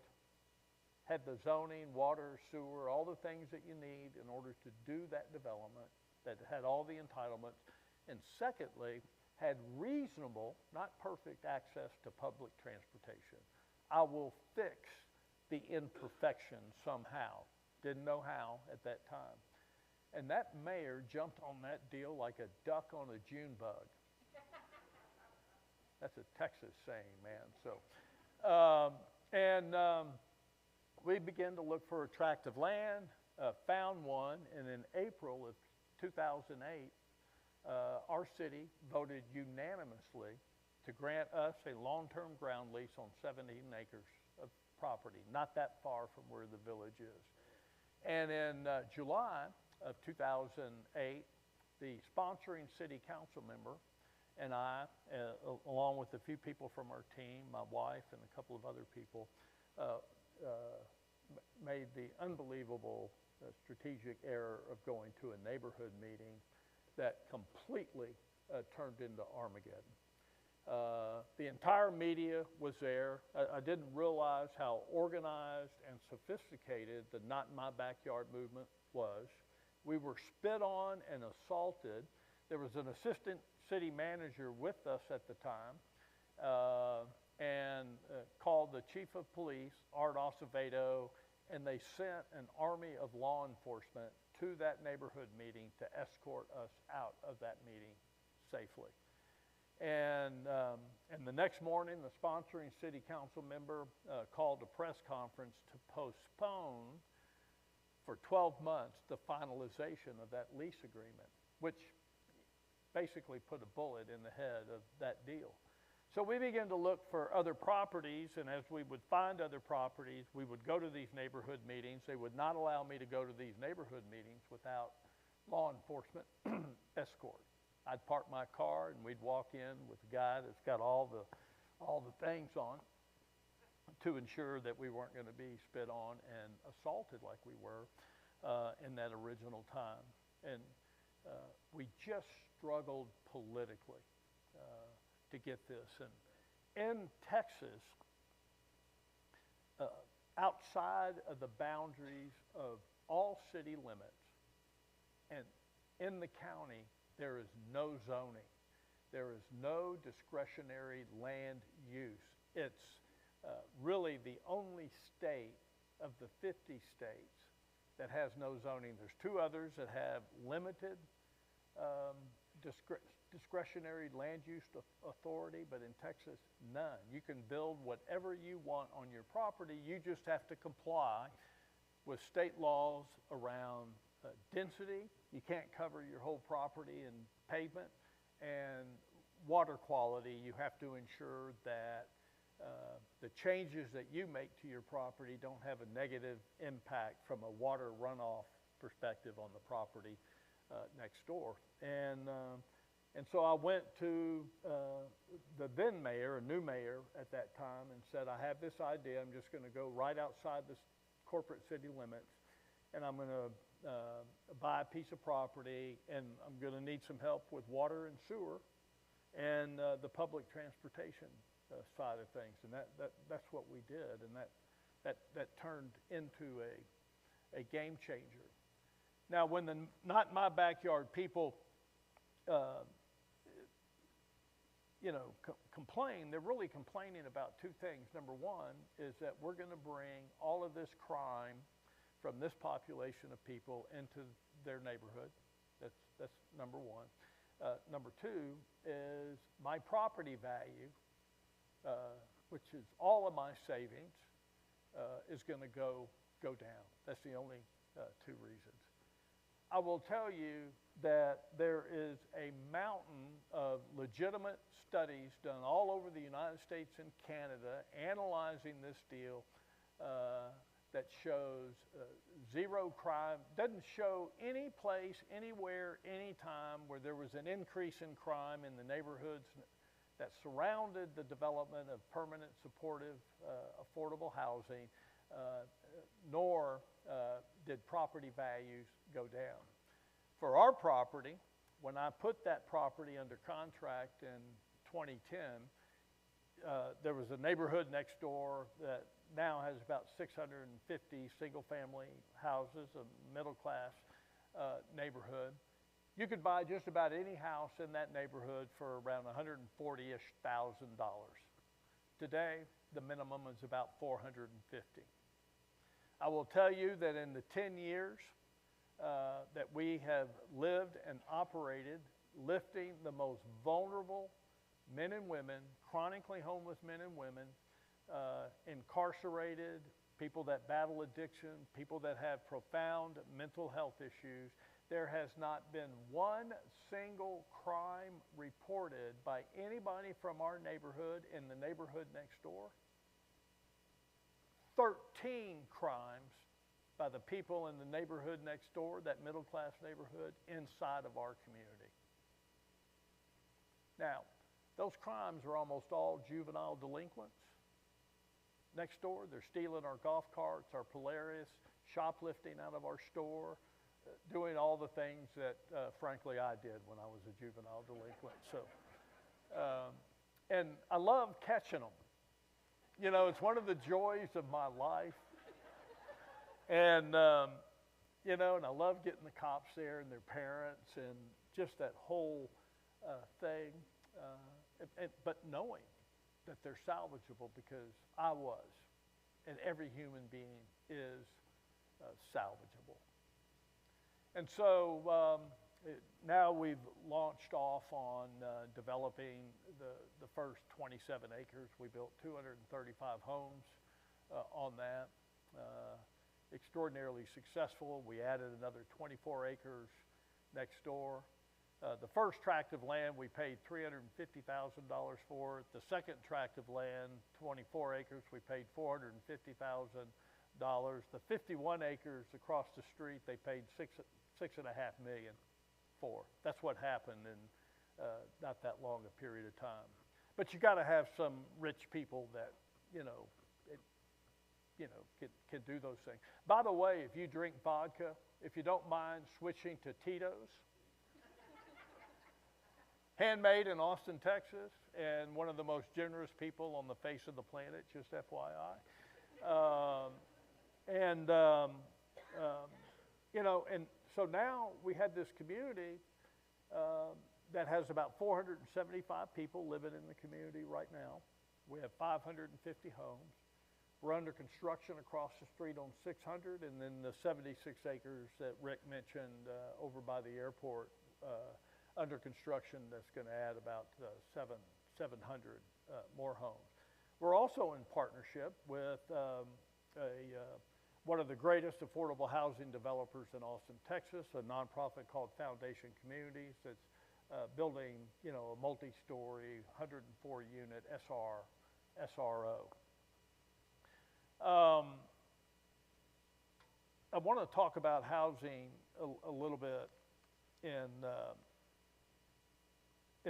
had the zoning, water, sewer, all the things that you need in order to do that development, that had all the entitlements, and secondly, had reasonable, not perfect, access to public transportation. I will fix the imperfection somehow. Didn't know how at that time. And that mayor jumped on that deal like a duck on a June bug. That's a Texas saying, man. So, we began to look for a tract of land, found one, and in April of 2008, our city voted unanimously to grant us a long-term ground lease on 17 acres of property, not that far from where the village is. And in July of 2008, the sponsoring city council member and I, along with a few people from our team, my wife and a couple of other people, made the unbelievable strategic error of going to a neighborhood meeting that completely turned into Armageddon. The entire media was there. I didn't realize how organized and sophisticated the Not in My Backyard movement was. We were spit on and assaulted. There was an assistant city manager with us at the time and called the chief of police, Art Acevedo, and they sent an army of law enforcement to that neighborhood meeting to escort us out of that meeting safely. And the next morning, the sponsoring city council member called a press conference to postpone for 12 months the finalization of that lease agreement, which basically put a bullet in the head of that deal. So we began to look for other properties, and as we would find other properties, we would go to these neighborhood meetings. They would not allow me to go to these neighborhood meetings without law enforcement escort. I'd park my car, and we'd walk in with a guy that's got all the things on to ensure that we weren't going to be spit on and assaulted like we were in that original time. And we just struggled politically to get this. And in Texas, outside of the boundaries of all city limits, and in the county, there is no zoning. There is no discretionary land use. It's really the only state of the 50 states that has no zoning. There's two others that have limited discretionary land use authority, but in Texas, none. You can build whatever you want on your property. You just have to comply with state laws around density. You can't cover your whole property in pavement. And water quality, you have to ensure that the changes that you make to your property don't have a negative impact from a water runoff perspective on the property next door. And so I went to the then mayor, a new mayor at that time, and said, I have this idea. I'm just going to go right outside the corporate city limits, and I'm going to buy a piece of property, and I'm going to need some help with water and sewer and the public transportation side of things. And that's what we did, and that turned into a game changer. Now, when the Not In My Backyard people complain, they're really complaining about two things. Number one is that we're going to bring all of this crime from this population of people into their neighborhood. That's number one. Number two is my property value, which is all of my savings, is going to go down. That's the only two reasons. I will tell you that there is a mountain of legitimate studies done all over the United States and Canada analyzing this deal that shows zero crime, doesn't show any place, anywhere, anytime where there was an increase in crime in the neighborhoods that surrounded the development of permanent, supportive, affordable housing, nor did property values go down. For our property, when I put that property under contract in 2010, there was a neighborhood next door that now has about 650 single-family houses, a middle-class neighborhood. You could buy just about any house in that neighborhood for around $140,000-ish. Today, the minimum is about $450,000. I will tell you that in the 10 years that we have lived and operated, lifting the most vulnerable men and women, chronically homeless men and women, incarcerated, people that battle addiction, people that have profound mental health issues, there has not been one single crime reported by anybody from our neighborhood in the neighborhood next door. 13 crimes by the people in the neighborhood next door, that middle-class neighborhood, inside of our community. Now, those crimes are almost all juvenile delinquents. Next door, they're stealing our golf carts, our Polaris, shoplifting out of our store, doing all the things that, frankly, I did when I was a juvenile delinquent. So, and I love catching them. You know, it's one of the joys of my life. And, you know, and I love getting the cops there and their parents and just that whole thing. But knowing that they're salvageable, because I was, and every human being is salvageable. And so now we've launched off on developing the first 27 acres. We built 235 homes on that. Extraordinarily successful. We added another 24 acres next door. The first tract of land we paid $350,000 for. The second tract of land, 24 acres, we paid $450,000. The 51 acres across the street, they paid $6.5 million for. That's what happened in not that long a period of time. But you got to have some rich people that, can do those things. By the way, if you drink vodka, if you don't mind switching to Tito's, handmade in Austin, Texas, and one of the most generous people on the face of the planet, just FYI. And so now we had this community that has about 475 people living in the community right now. We have 550 homes. We're under construction across the street on 600, and then the 76 acres that Rick mentioned over by the airport under construction that's going to add about 700 more homes. We're also in partnership with a one of the greatest affordable housing developers in Austin, Texas, a nonprofit called Foundation Communities that's building, a multi-story, 104-unit SRO. I want to talk about housing a little bit in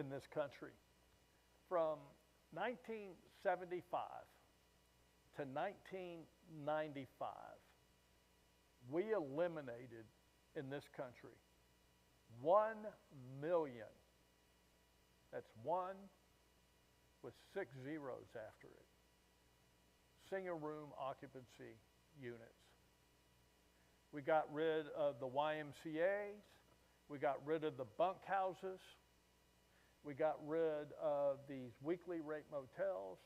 this country. From 1975 to 1995, we eliminated in this country 1 million, that's one with 6 zeros after it, single room occupancy units. We got rid of the YMCAs, we got rid of the bunk houses, we got rid of these weekly rate motels,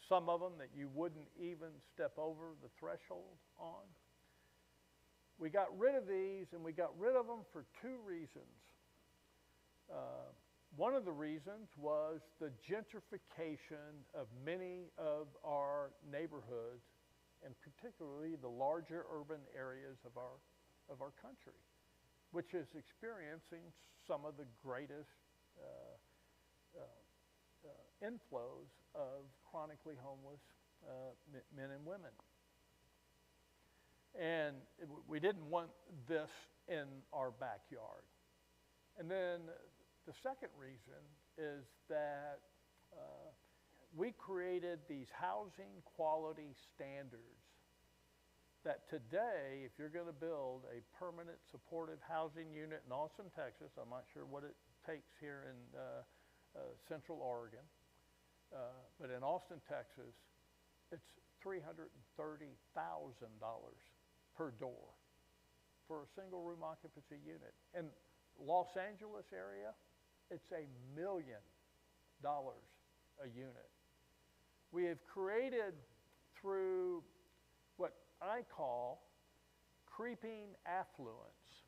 some of them that you wouldn't even step over the threshold on. We got rid of these, and we got rid of them for 2 reasons. One of the reasons was the gentrification of many of our neighborhoods, and particularly the larger urban areas of our country, which is experiencing some of the greatest inflows of chronically homeless men and women. And we didn't want this in our backyard. And then the second reason is that we created these housing quality standards that today, if you're going to build a permanent supportive housing unit in Austin, Texas, I'm not sure what it takes here in Central Oregon, but in Austin, Texas, it's $330,000 per door for a single room occupancy unit. In Los Angeles area, it's $1 million a unit. We have created, through what I call creeping affluence,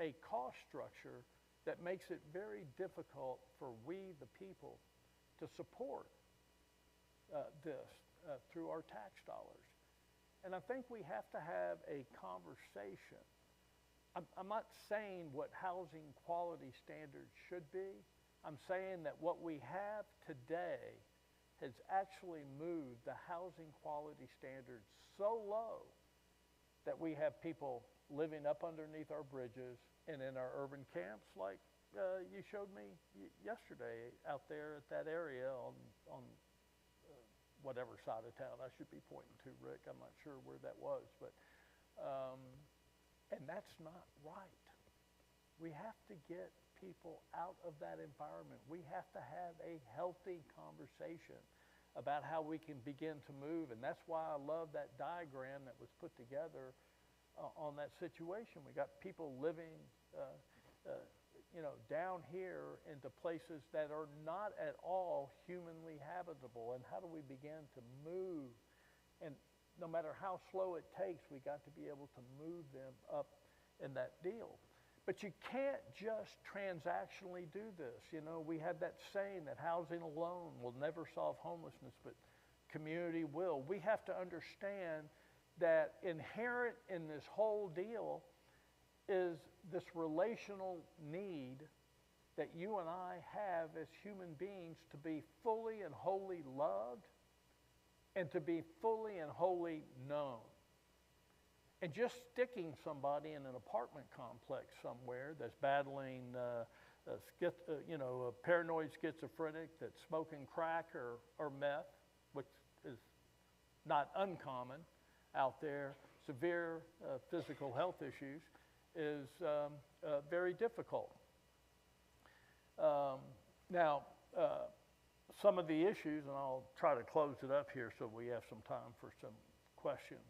a cost structure that makes it very difficult for we, the people, to support this through our tax dollars. And I think we have to have a conversation. I'm not saying what housing quality standards should be. I'm saying that what we have today has actually moved the housing quality standards so low that we have people living up underneath our bridges and in our urban camps, like you showed me yesterday out there at that area on whatever side of town I should be pointing to, Rick. I'm not sure where that was, but and that's not right. We have to get people out of that environment. We have to have a healthy conversation about how we can begin to move, and that's why I love that diagram that was put together on that situation. We got people living down here into places that are not at all humanly habitable, and how do we begin to move? And no matter how slow it takes, we got to be able to move them up in that deal. But you can't just transactionally do this. We have that saying that housing alone will never solve homelessness, but community will. We have to understand that inherent in this whole deal is this relational need that you and I have as human beings to be fully and wholly loved and to be fully and wholly known. And just sticking somebody in an apartment complex somewhere that's battling a paranoid schizophrenic that's smoking crack or meth, which is not uncommon out there, severe physical health issues, is very difficult. Now, some of the issues, and I'll try to close it up here so we have some time for some questions.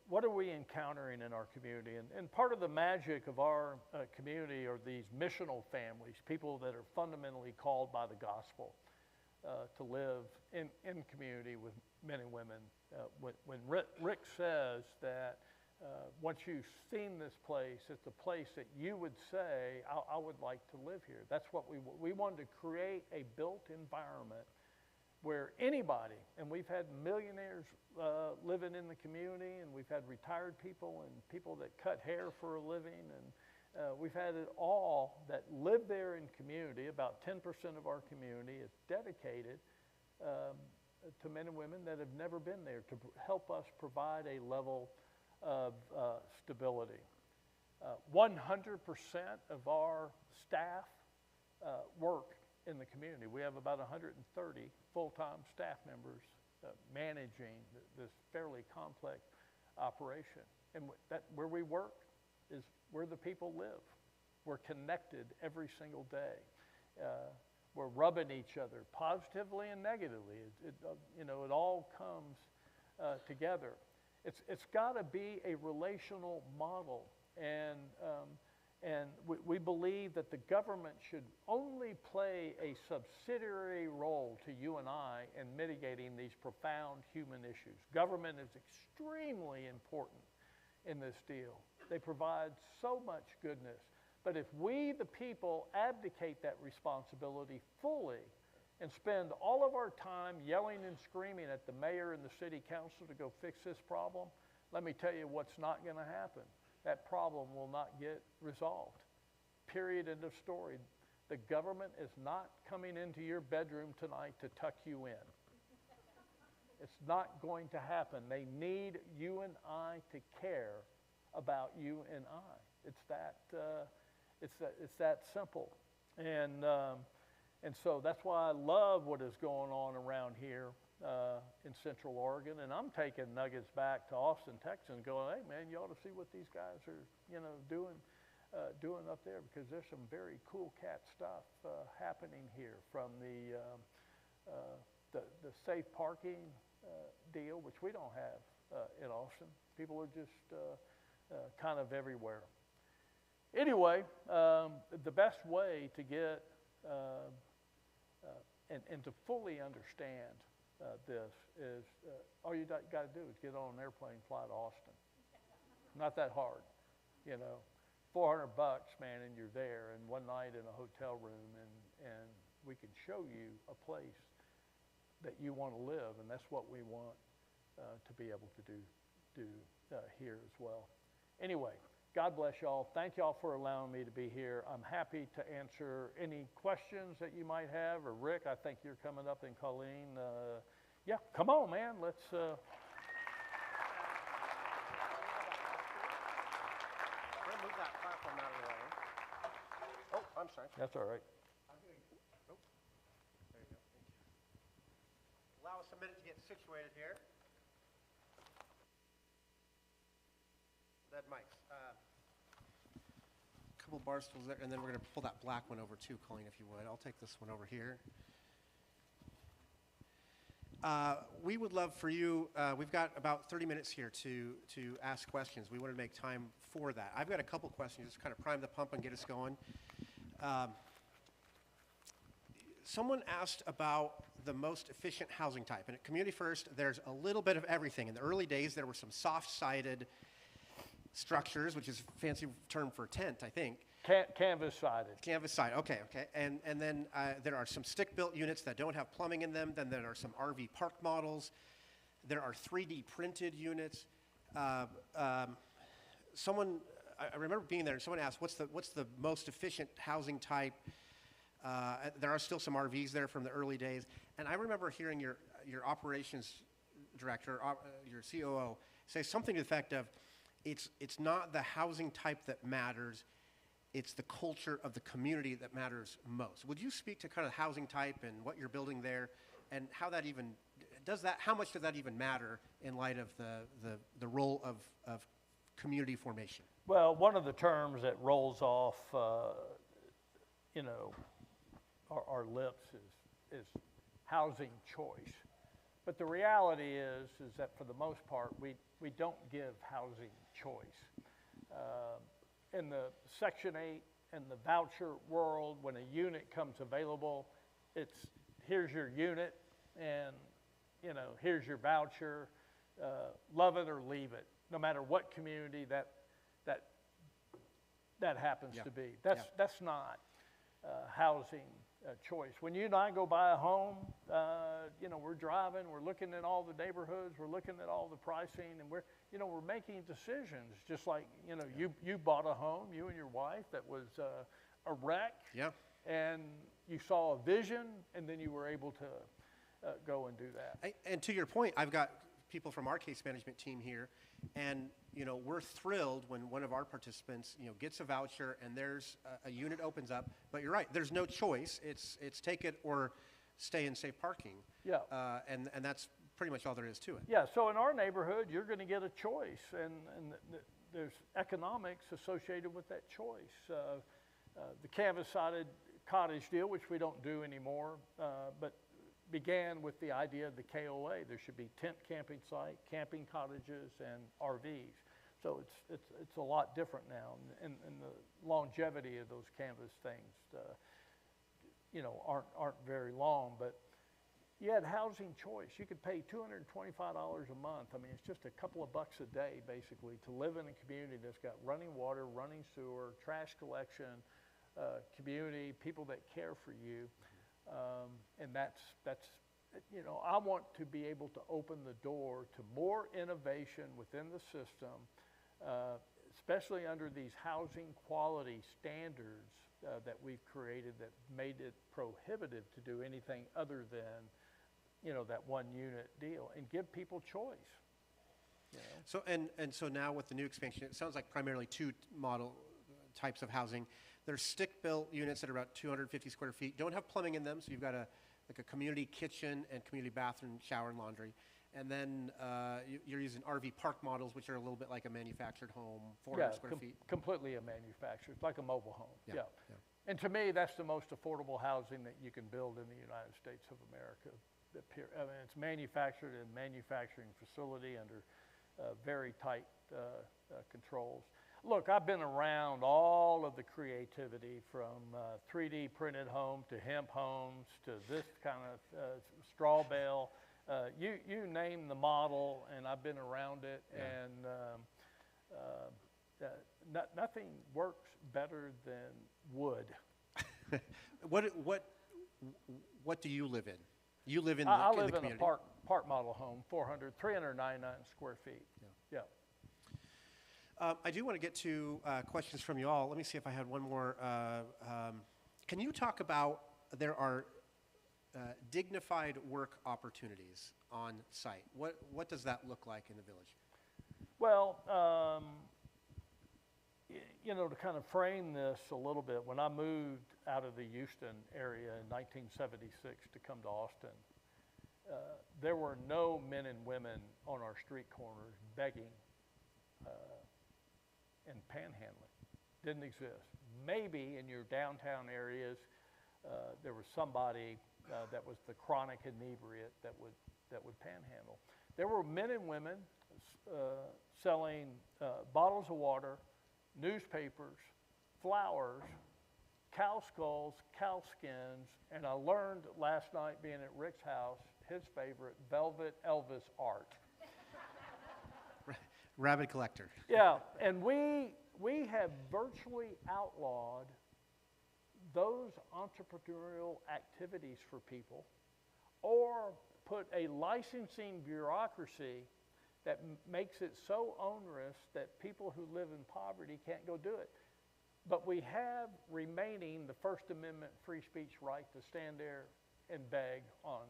What are we encountering in our community? And part of the magic of our community are these missional families, people that are fundamentally called by the gospel to live in community with men and women. When Rick says that once you've seen this place, it's a place that you would say, I would like to live here. That's what we wanted to create, a built environment where anybody, and we've had millionaires living in the community, and we've had retired people and people that cut hair for a living, and we've had it all that live there in community. About 10% of our community is dedicated to men and women that have never been there to help us provide a level of stability. 100% of our staff work in the community. We have about 130 full-time staff members managing this fairly complex operation. And where we work is where the people live. We're connected every single day. We're rubbing each other positively and negatively. It all comes together. It's got to be a relational model, and we believe that the government should only play a subsidiary role to you and I in mitigating these profound human issues. Government is extremely important in this deal. They provide so much goodness. But if we, the people, abdicate that responsibility fully and spend all of our time yelling and screaming at the mayor and the city council to go fix this problem, let me tell you what's not going to happen. That problem will not get resolved. Period, end of story. The government is not coming into your bedroom tonight to tuck you in. It's not going to happen. They need you and I to care about you and I. It's that simple. And so that's why I love what is going on around here in Central Oregon. And I'm taking nuggets back to Austin, Texas, and going, hey man, you ought to see what these guys are, doing up there, because there's some very cool cat stuff happening here, from the safe parking deal, which we don't have in Austin. People are just kind of everywhere. Anyway, the best way to get and to fully understand this is all you got to do is get on an airplane, fly to Austin. Not that hard, $400, man, and you're there, and one night in a hotel room, and we can show you a place that you want to live, and that's what we want to be able to do here as well. Anyway, God bless y'all. Thank y'all for allowing me to be here. I'm happy to answer any questions that you might have. Or Rick, I think you're coming up, and Colleen. Yeah, come on, man. Let's. We're going to move that platform out of the way. Oh, I'm sorry. That's all right. There you go. Thank you. Allow us a minute to get situated here. That mics. Couple bar stools there, and then we're going to pull that black one over too, Colleen, if you would. I'll take this one over here. We would love for you, we've got about 30 minutes here to ask questions. We want to make time for that. I've got a couple questions, just kind of prime the pump and get us going. Someone asked about the most efficient housing type. And at Community First, there's a little bit of everything. In the early days, there were some soft-sided structures, which is a fancy term for tent, I think. Canvas-sided. Canvas-sided, okay. And then there are some stick-built units that don't have plumbing in them. Then there are some RV park models. There are 3D printed units. I remember being there, and someone asked, what's the most efficient housing type? There are still some RVs there from the early days. And I remember hearing your operations director, your COO, say something to the effect of, it's not the housing type that matters, it's the culture of the community that matters most. Would you speak to kind of housing type and what you're building there, and how that even how much does that even matter in light of the role of community formation? Well, one of the terms that rolls off, our lips is housing choice. But the reality is that for the most part, we don't give housing choice. In the Section 8 and the voucher world, when a unit comes available, it's here's your unit and here's your voucher, love it or leave it, no matter what community that happens to be. That's not housing choice. When you and I go buy a home, you know, we're driving, we're looking at all the neighborhoods, we're looking at all the pricing, and we're making decisions. Just like, you know, you bought a home, you and your wife, that was a wreck. Yeah. And you saw a vision, and then you were able to go and do that. And to your point, I've got people from our case management team here, and you know, we're thrilled when one of our participants, you know, gets a voucher and there's a unit opens up. But you're right, there's no choice. It's take it or stay in safe parking. Yeah. And that's pretty much all there is to it. Yeah. So in our neighborhood, you're going to get a choice, and there's economics associated with that choice. The canvas-sided cottage deal, which we don't do anymore, but began with the idea of the KOA. There should be tent camping site, camping cottages, and RVs. So it's a lot different now, and the longevity of those canvas things, you know, aren't very long. But you had housing choice. You could pay $225 a month. I mean, it's just a couple of bucks a day, basically, to live in a community that's got running water, running sewer, trash collection, community, people that care for you. And that's, you know, I want to be able to open the door to more innovation within the system, especially under these housing quality standards that we've created that made it prohibitive to do anything other than, you know, that one unit deal, and give people choice. You know? So and so now with the new expansion, it sounds like primarily two model types of housing. There's stick-built units that are about 250 square feet, don't have plumbing in them, so you've got like a community kitchen and community bathroom, shower, and laundry. And then you're using RV park models, which are a little bit like a manufactured home, 400 square feet. Completely a manufactured, it's like a mobile home. Yeah. And to me, that's the most affordable housing that you can build in the United States of America. I mean, it's manufactured in a manufacturing facility under very tight controls. Look, I've been around all of the creativity from 3D printed home to hemp homes to this kind of straw bale. You name the model, and I've been around it, and nothing works better than wood. What do you live in? You live in I the live community? in a park model home, 399 square feet. Yeah. I do want to get to questions from you all. Let me see if I had one more. Can you talk about, there are dignified work opportunities on site. What does that look like in the village? Well, you know, to kind of frame this a little bit, when I moved out of the Houston area in 1976 to come to Austin, there were no men and women on our street corners begging and panhandling. Didn't exist. Maybe in your downtown areas, there was somebody that was the chronic inebriate that would panhandle. There were men and women selling bottles of water, newspapers, flowers, cow skulls, cow skins, and I learned last night being at Rick's house, his favorite, velvet Elvis art. Rabid collector. Yeah, and we have virtually outlawed those entrepreneurial activities for people, or put a licensing bureaucracy that makes it so onerous that people who live in poverty can't go do it. But we have remaining the First Amendment free speech right to stand there and beg on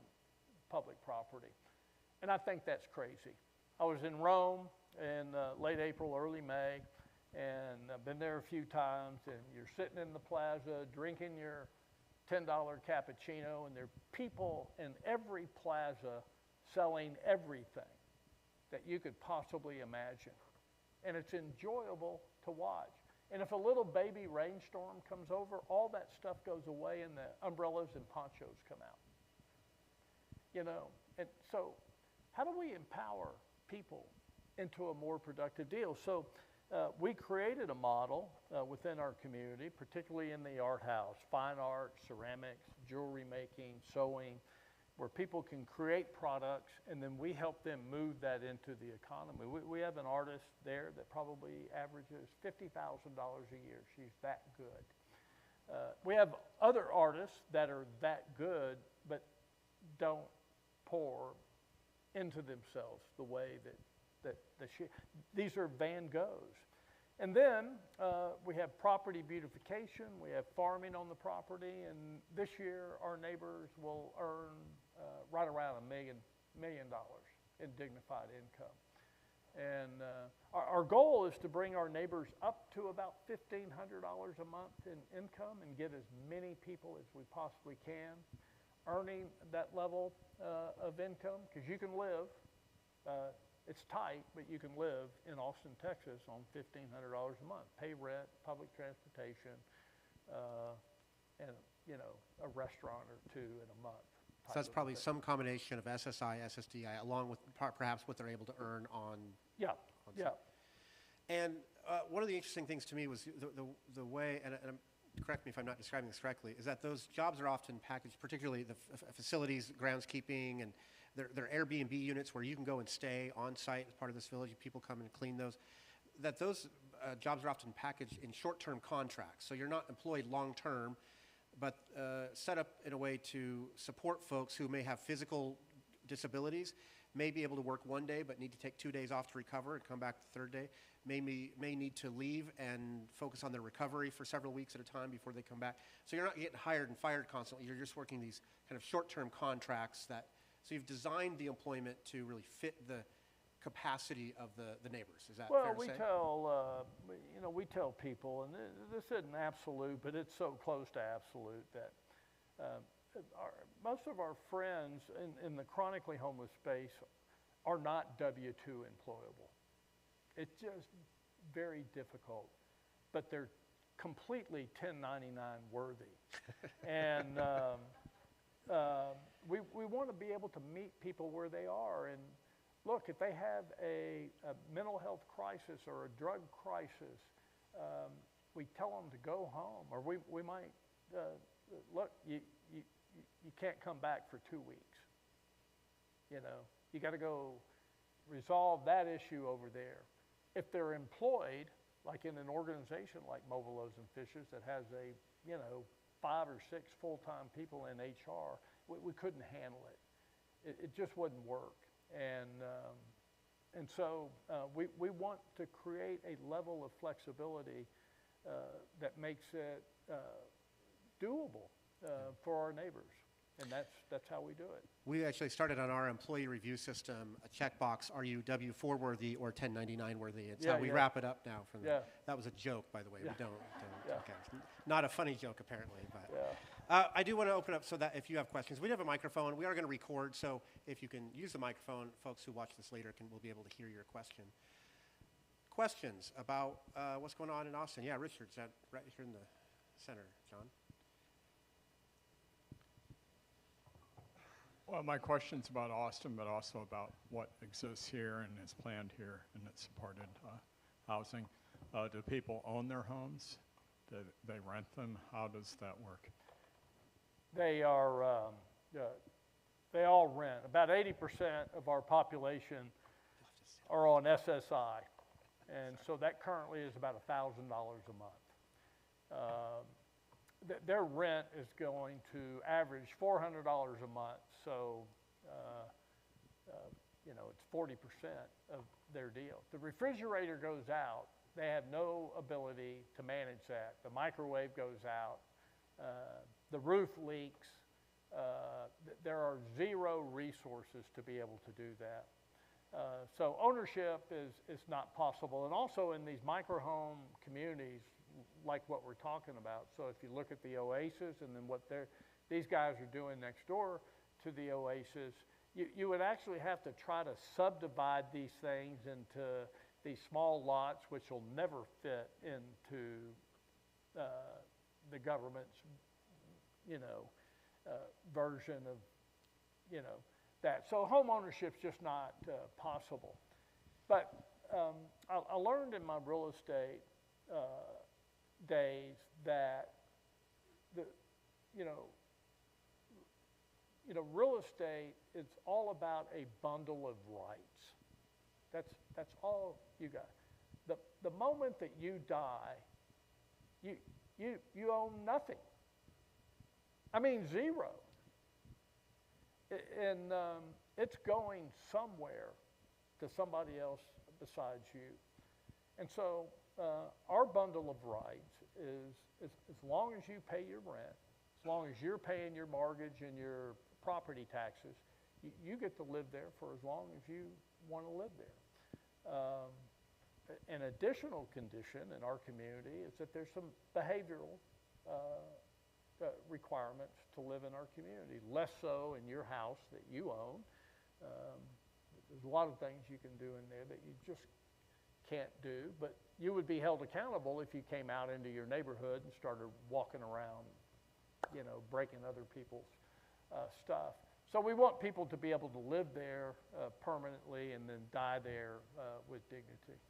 public property. And I think that's crazy. I was in Rome in late April, early May, and I've been there a few times, and you're sitting in the plaza drinking your $10 cappuccino, and there are people in every plaza selling everything that you could possibly imagine. And it's enjoyable to watch. And if a little baby rainstorm comes over, all that stuff goes away and the umbrellas and ponchos come out. You know, and so how do we empower people into a more productive deal? So we created a model within our community, particularly in the art house, fine art, ceramics, jewelry making, sewing, where people can create products, and then we help them move that into the economy. We have an artist there that probably averages $50,000 a year. She's that good. We have other artists that are that good, but don't pour into themselves the way these are Van Goghs. And then we have property beautification, we have farming on the property, and this year our neighbors will earn right around $1 million in dignified income. And our goal is to bring our neighbors up to about $1,500 a month in income and get as many people as we possibly can earning that level of income, because you can live, it's tight, but you can live in Austin, Texas on $1,500 a month, pay rent, public transportation, and a restaurant or two in a month. So that's probably some combination of SSI, SSDI, along with perhaps what they're able to earn on. Yeah, yeah. And one of the interesting things to me was the way, and correct me if I'm not describing this correctly, is that those jobs are often packaged, particularly the facilities, groundskeeping, and they're Airbnb units where you can go and stay on site as part of this village. People come and clean those. That those jobs are often packaged in short-term contracts. So you're not employed long-term, but set up in a way to support folks who may have physical disabilities, may be able to work one day but need to take 2 days off to recover and come back the third day, may need to leave and focus on their recovery for several weeks at a time before they come back. So you're not getting hired and fired constantly. You're just working these kind of short-term contracts so you've designed the employment to really fit the capacity of the neighbors. Is that fair to say? Well, we tell people, and this isn't absolute, but it's so close to absolute that most of our friends in the chronically homeless space are not W-2 employable. It's just very difficult, but they're completely 1099 worthy. And we want to be able to meet people where they are. And look, if they have a mental health crisis or a drug crisis, we tell them to go home, or we might, look, you can't come back for 2 weeks. You got to go resolve that issue over there. If they're employed, like in an organization like Mobile Loaves and Fishes that has 5 or 6 full-time people in HR, we couldn't handle it. It just wouldn't work. And so we want to create a level of flexibility that makes it doable for our neighbors. And that's how we do it. We actually started on our employee review system a checkbox: are you W-4 worthy or 1099 worthy? It's how we wrap it up now. That was a joke, by the way. We don't. Okay. Not a funny joke, apparently. But I do want to open up so that if you have questions, we have a microphone. We are going to record, so if you can use the microphone, folks who watch this later will be able to hear your question. Questions about what's going on in Austin? Yeah, Richard's right here in the center. John. Well, my question's about Austin, but also about what exists here and is planned here and its supported housing. Do people own their homes? Do they rent them? How does that work? They are. They all rent. About 80% of our population are on SSI, and so that currently is about $1,000 a month. Their rent is going to average $400 a month, so it's 40% of their deal. The refrigerator goes out. They have no ability to manage that. The microwave goes out. The roof leaks. There are zero resources to be able to do that. So ownership is not possible. And also in these micro-home communities, like what we're talking about. So if you look at the Oasis and then what these guys are doing next door to the Oasis, you would actually have to try to subdivide these things into these small lots, which will never fit into the government's, version of, that. So home ownership's just not possible. But I learned in my real estate days that real estate is all about a bundle of rights. That's all you got. The moment that you die, you own nothing. I mean, zero. And it's going somewhere to somebody else besides you. And so our bundle of rights is as long as you pay your rent, as long as you're paying your mortgage and your property taxes, you get to live there for as long as you want to live there. An additional condition in our community is that there's some behavioral requirements to live in our community, less so in your house that you own. There's a lot of things you can do in there that you just can't do, but you would be held accountable if you came out into your neighborhood and started walking around, breaking other people's stuff. So we want people to be able to live there permanently and then die there with dignity.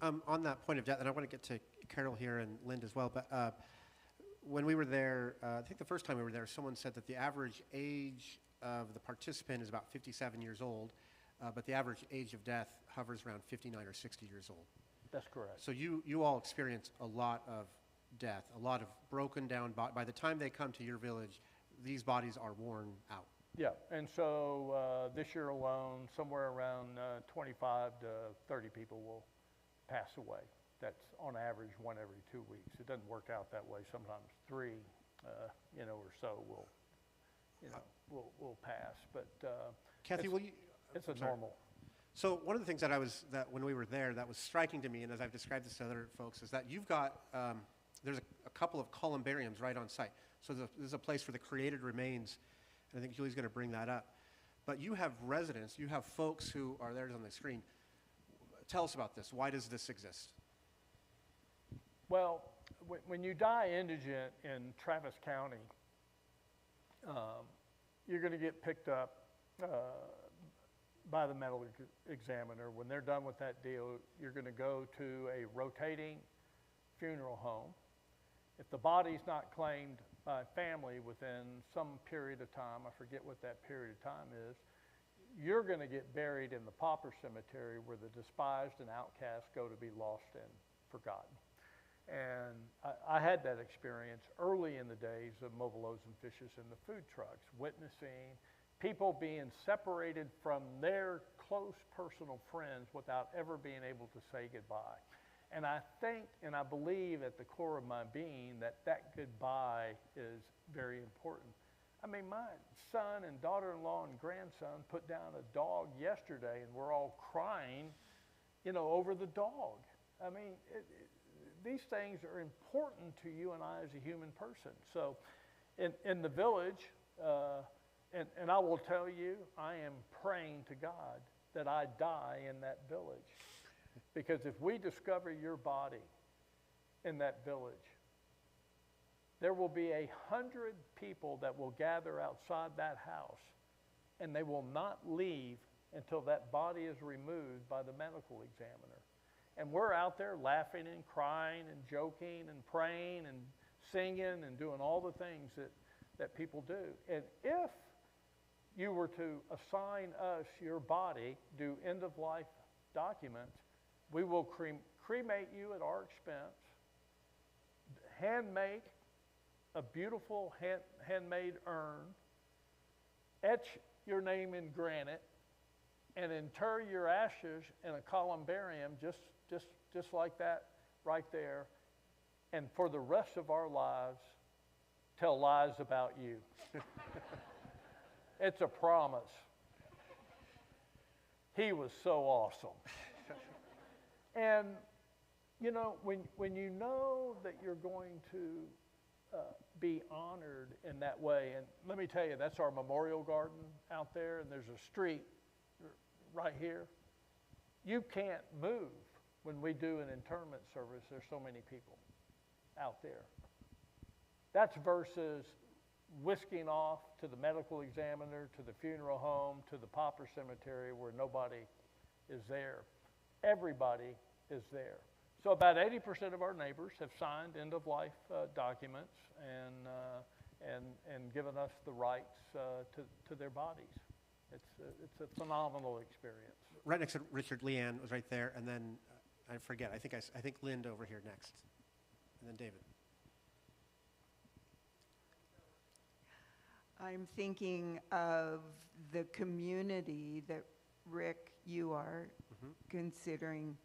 On that point of death, and I want to get to Carol here and Lind as well, but when we were there, I think the first time we were there, someone said that the average age of the participant is about 57 years old, but the average age of death hovers around 59 or 60 years old. That's correct. So you all experience a lot of death, a lot of broken down bodies. By the time they come to your village, these bodies are worn out. Yeah, and so this year alone, somewhere around 25 to 30 people will pass away. That's on average 1 every 2 weeks. It doesn't work out that way. Sometimes 3, or so will pass. But Kathy, it's a normal. So one of the things that when we were there that was striking to me, and as I've described this to other folks, is that you've got there's a couple of columbariums right on site. So there's a place for the created remains, and I think Julie's going to bring that up. But you have residents, you have folks who are there on the screen. Tell us about this. Why does this exist? Well, when you die indigent in Travis County, you're going to get picked up by the medical examiner. When they're done with that deal, you're going to go to a rotating funeral home. If the body's not claimed by family within some period of time, I forget what that period of time is, you're going to get buried in the pauper cemetery where the despised and outcast go to be lost and forgotten. And I had that experience early in the days of Mobile Loaves and Fishes and the food trucks, witnessing people being separated from their close personal friends without ever being able to say goodbye. And I think and I believe at the core of my being that goodbye is very important. I mean, my son and daughter-in-law and grandson put down a dog yesterday, and we're all crying, over the dog. I mean, these things are important to you and I as a human person. So in the village, and I will tell you, I am praying to God that I die in that village. Because if we discover your body in that village, there will be 100 people that will gather outside that house, and they will not leave until that body is removed by the medical examiner. And we're out there laughing and crying and joking and praying and singing and doing all the things that people do. And if you were to assign us your body, do end-of-life documents, we will cremate you at our expense, handmade a beautiful handmade urn, etch your name in granite, and inter your ashes in a columbarium just like that right there, and for the rest of our lives, tell lies about you. It's a promise. He was so awesome. And, when you know that you're going to be honored in that way, and let me tell you, that's our memorial garden out there, and there's a street right here. You can't move when we do an interment service. There's so many people out there. That's versus whisking off to the medical examiner, to the funeral home, to the pauper cemetery where nobody is there. Everybody is there. So about 80% of our neighbors have signed end-of-life documents and given us the rights to their bodies. It's a phenomenal experience. Right next to Richard, Leanne was right there, and then I forget. I think Lind over here next, and then David. I'm thinking of the community that, Rick, you are considering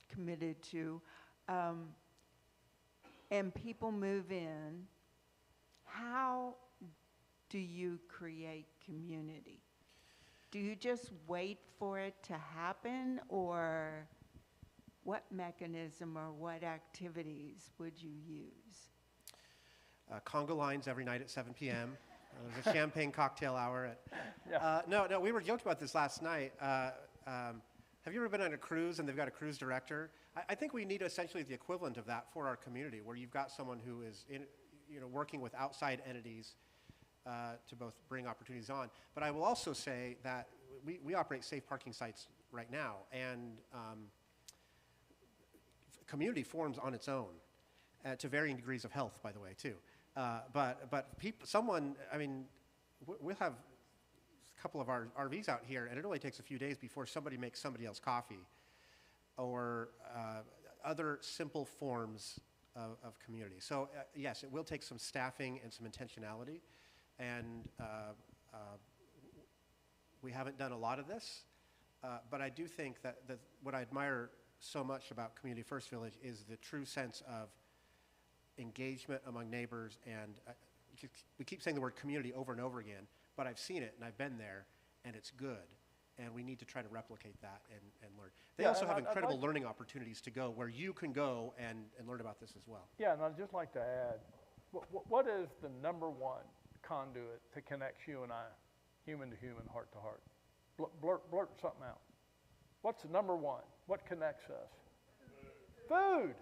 committed to, and people move in. How do you create community? Do you just wait for it to happen, or what mechanism or what activities would you use? Conga lines every night at 7 p.m. There's a champagne cocktail hour. No, we were joking about this last night. Have you ever been on a cruise and they've got a cruise director? I think we need essentially the equivalent of that for our community, where you've got someone who is working with outside entities to both bring opportunities on. But I will also say that we operate safe parking sites right now, and community forms on its own, to varying degrees of health, by the way, too. But we'll have a couple of our RVs out here, and it only takes a few days before somebody makes somebody else coffee, or other simple forms of community. So yes, it will take some staffing and some intentionality, and we haven't done a lot of this, but I do think that what I admire so much about Community First Village is the true sense of engagement among neighbors, and we keep saying the word community over and over again, but I've seen it and I've been there, and it's good, and we need to try to replicate that and learn. They also have incredible learning opportunities to go where you can go and learn about this as well. Yeah, and I'd just like to add, what is the number one conduit that connects you and I, human to human, heart to heart? Blurt something out. What's the number one? What connects us? Food.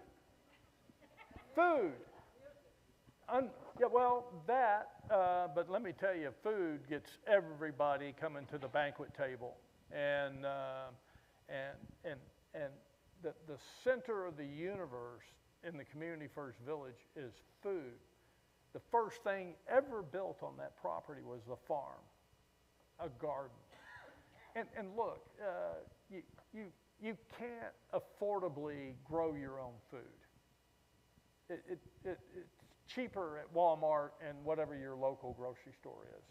Food. Yeah, well, but let me tell you, food gets everybody coming to the banquet table, and the center of the universe in the Community First Village is food. The first thing ever built on that property was a farm, a garden, and look, you can't affordably grow your own food. It's cheaper at Walmart and whatever your local grocery store is.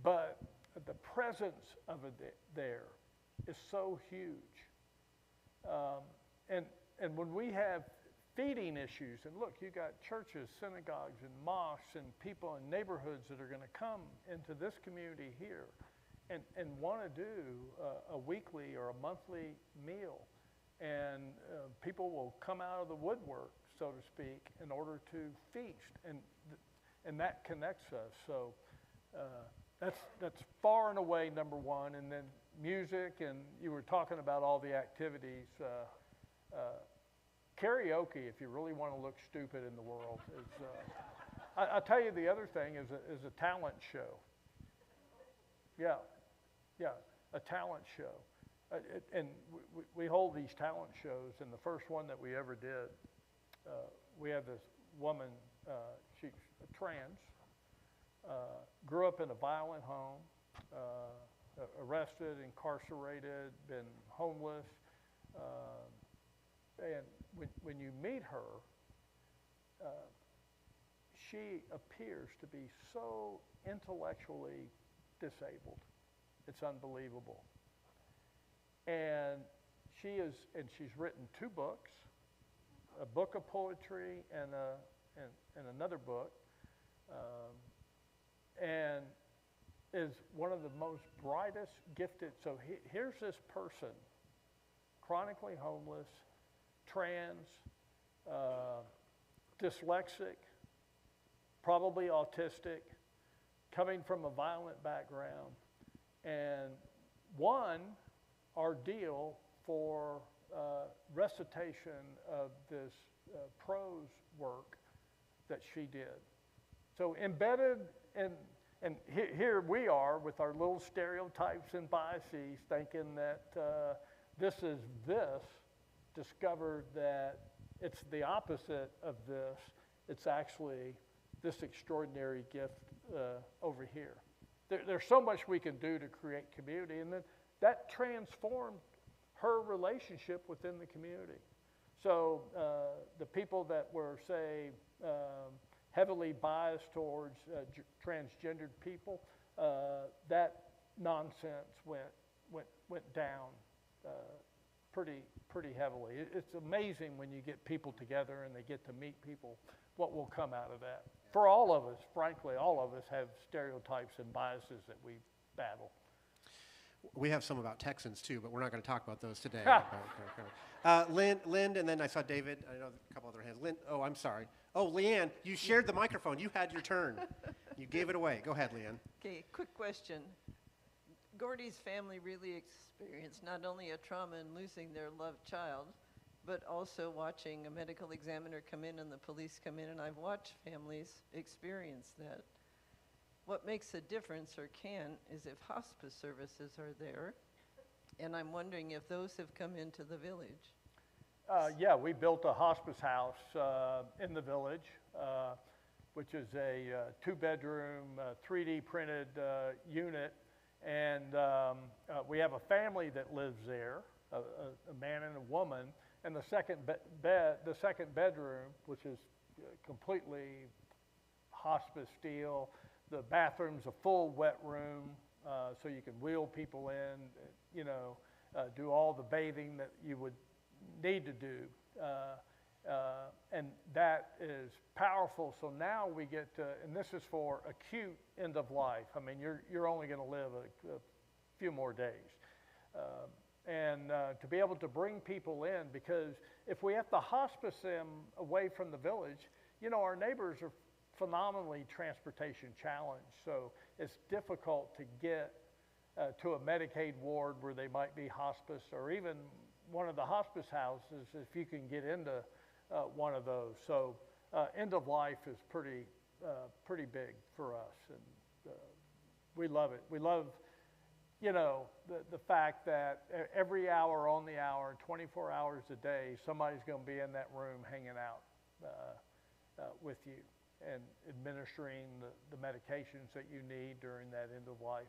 But the presence of it there is so huge. And when we have feeding issues, and look, you got churches, synagogues, and mosques, and people in neighborhoods that are going to come into this community here and want to do a weekly or a monthly meal. And people will come out of the woodwork, so to speak, in order to feast, and that connects us. So that's far and away number one. And then music, and you were talking about all the activities. Karaoke, if you really want to look stupid in the world, is. I'll tell you the other thing is a talent show. Yeah, a talent show. And we hold these talent shows, and the first one that we ever did, we have this woman, she's trans, grew up in a violent home, arrested, incarcerated, been homeless, and when you meet her, she appears to be so intellectually disabled. It's unbelievable. And she's written 2 books, a book of poetry and another book, and is one of the most brightest, gifted. So here's this person, chronically homeless, trans, dyslexic, probably autistic, coming from a violent background, and won our deal for recitation of this prose work that she did. So embedded in, and here we are with our little stereotypes and biases, thinking that this is this, discovered that it's the opposite of this. It's actually this extraordinary gift over here. There's so much we can do to create community, and then that transformed her relationship within the community. So the people that were, say, heavily biased towards transgendered people, that nonsense went down pretty heavily. It's amazing when you get people together and they get to meet people, what will come out of that. For all of us, frankly, all of us have stereotypes and biases that we battle. We have some about Texans too, but we're not going to talk about those today. Lynn, and then I saw David. I know a couple other hands. Lynn, oh, I'm sorry. Oh, Leanne, you shared the microphone. You had your turn. You gave it away. Go ahead, Leanne. Okay, quick question. Gordy's family really experienced not only a trauma in losing their loved child, but also watching a medical examiner come in and the police come in, and I've watched families experience that. What makes a difference, or can, is if hospice services are there, and I'm wondering if those have come into the village. Yeah, we built a hospice house in the village, which is a 2-bedroom, 3D printed unit, and we have a family that lives there, a man and a woman, and the second bedroom, which is completely hospice steel. The bathroom's a full wet room, so you can wheel people in, do all the bathing that you would need to do. And that is powerful. So now we get to, and this is for acute end of life. I mean, you're only going to live a few more days. And to be able to bring people in, because if we have to hospice them away from the village, our neighbors are phenomenally transportation challenged, so it's difficult to get to a Medicaid ward where they might be hospice, or even one of the hospice houses if you can get into one of those. So end of life is pretty big for us, and we love it. We love the fact that every hour on the hour, 24 hours a day, somebody's going to be in that room hanging out with you and administering the medications that you need during that end-of-life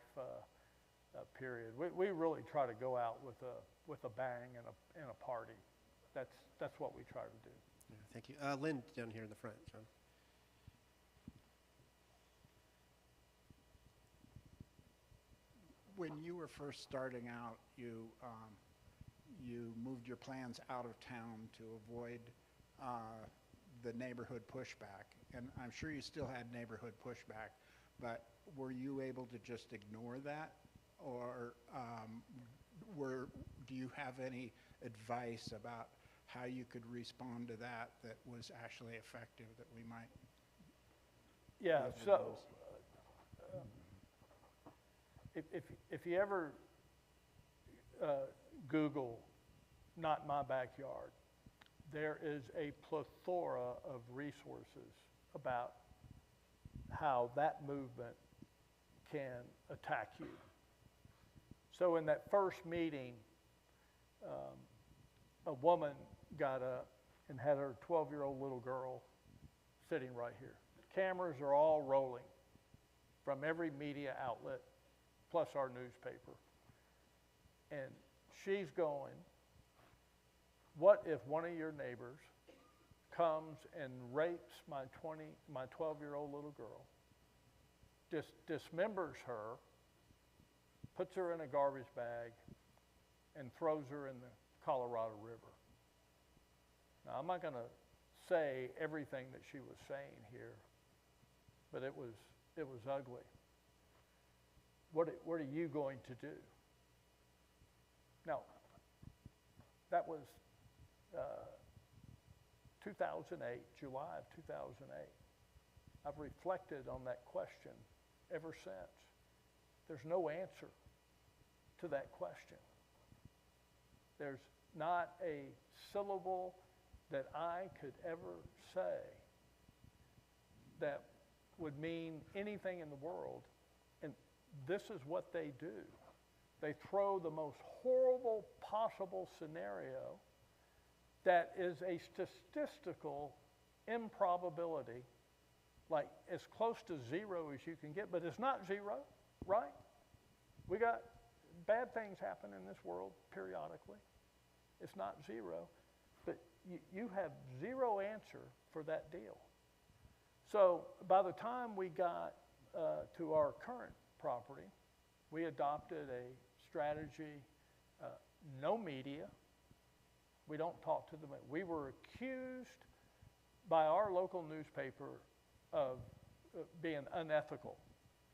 period. We really try to go out with a bang and a party. That's what we try to do. Yeah, thank you. Lynn, down here in the front, John. When you were first starting out, you moved your plans out of town to avoid the neighborhood pushback, and I'm sure you still had neighborhood pushback, but were you able to just ignore that, or do you have any advice about how you could respond to that was actually effective that we might? Yeah, so if you ever Google "not my backyard," there is a plethora of resources about how that movement can attack you. So in that first meeting, a woman got up and had her 12-year-old little girl sitting right here. Cameras are all rolling from every media outlet, plus our newspaper. And she's going, what if one of your neighbors comes and rapes my 12-year-old little girl, dismembers her, puts her in a garbage bag, and throws her in the Colorado River? Now, I'm not going to say everything that she was saying here, but it was ugly. What are you going to do? Now, that was 2008, July of 2008. I've reflected on that question ever since. There's no answer to that question. There's not a syllable that I could ever say that would mean anything in the world. And this is what they do. They throw the most horrible possible scenario that is a statistical improbability, like as close to zero as you can get, but it's not zero, right? We got bad things happen in this world periodically. It's not zero, but you have zero answer for that deal. So by the time we got to our current property, we adopted a strategy, no media. We don't talk to them. We were accused by our local newspaper of being unethical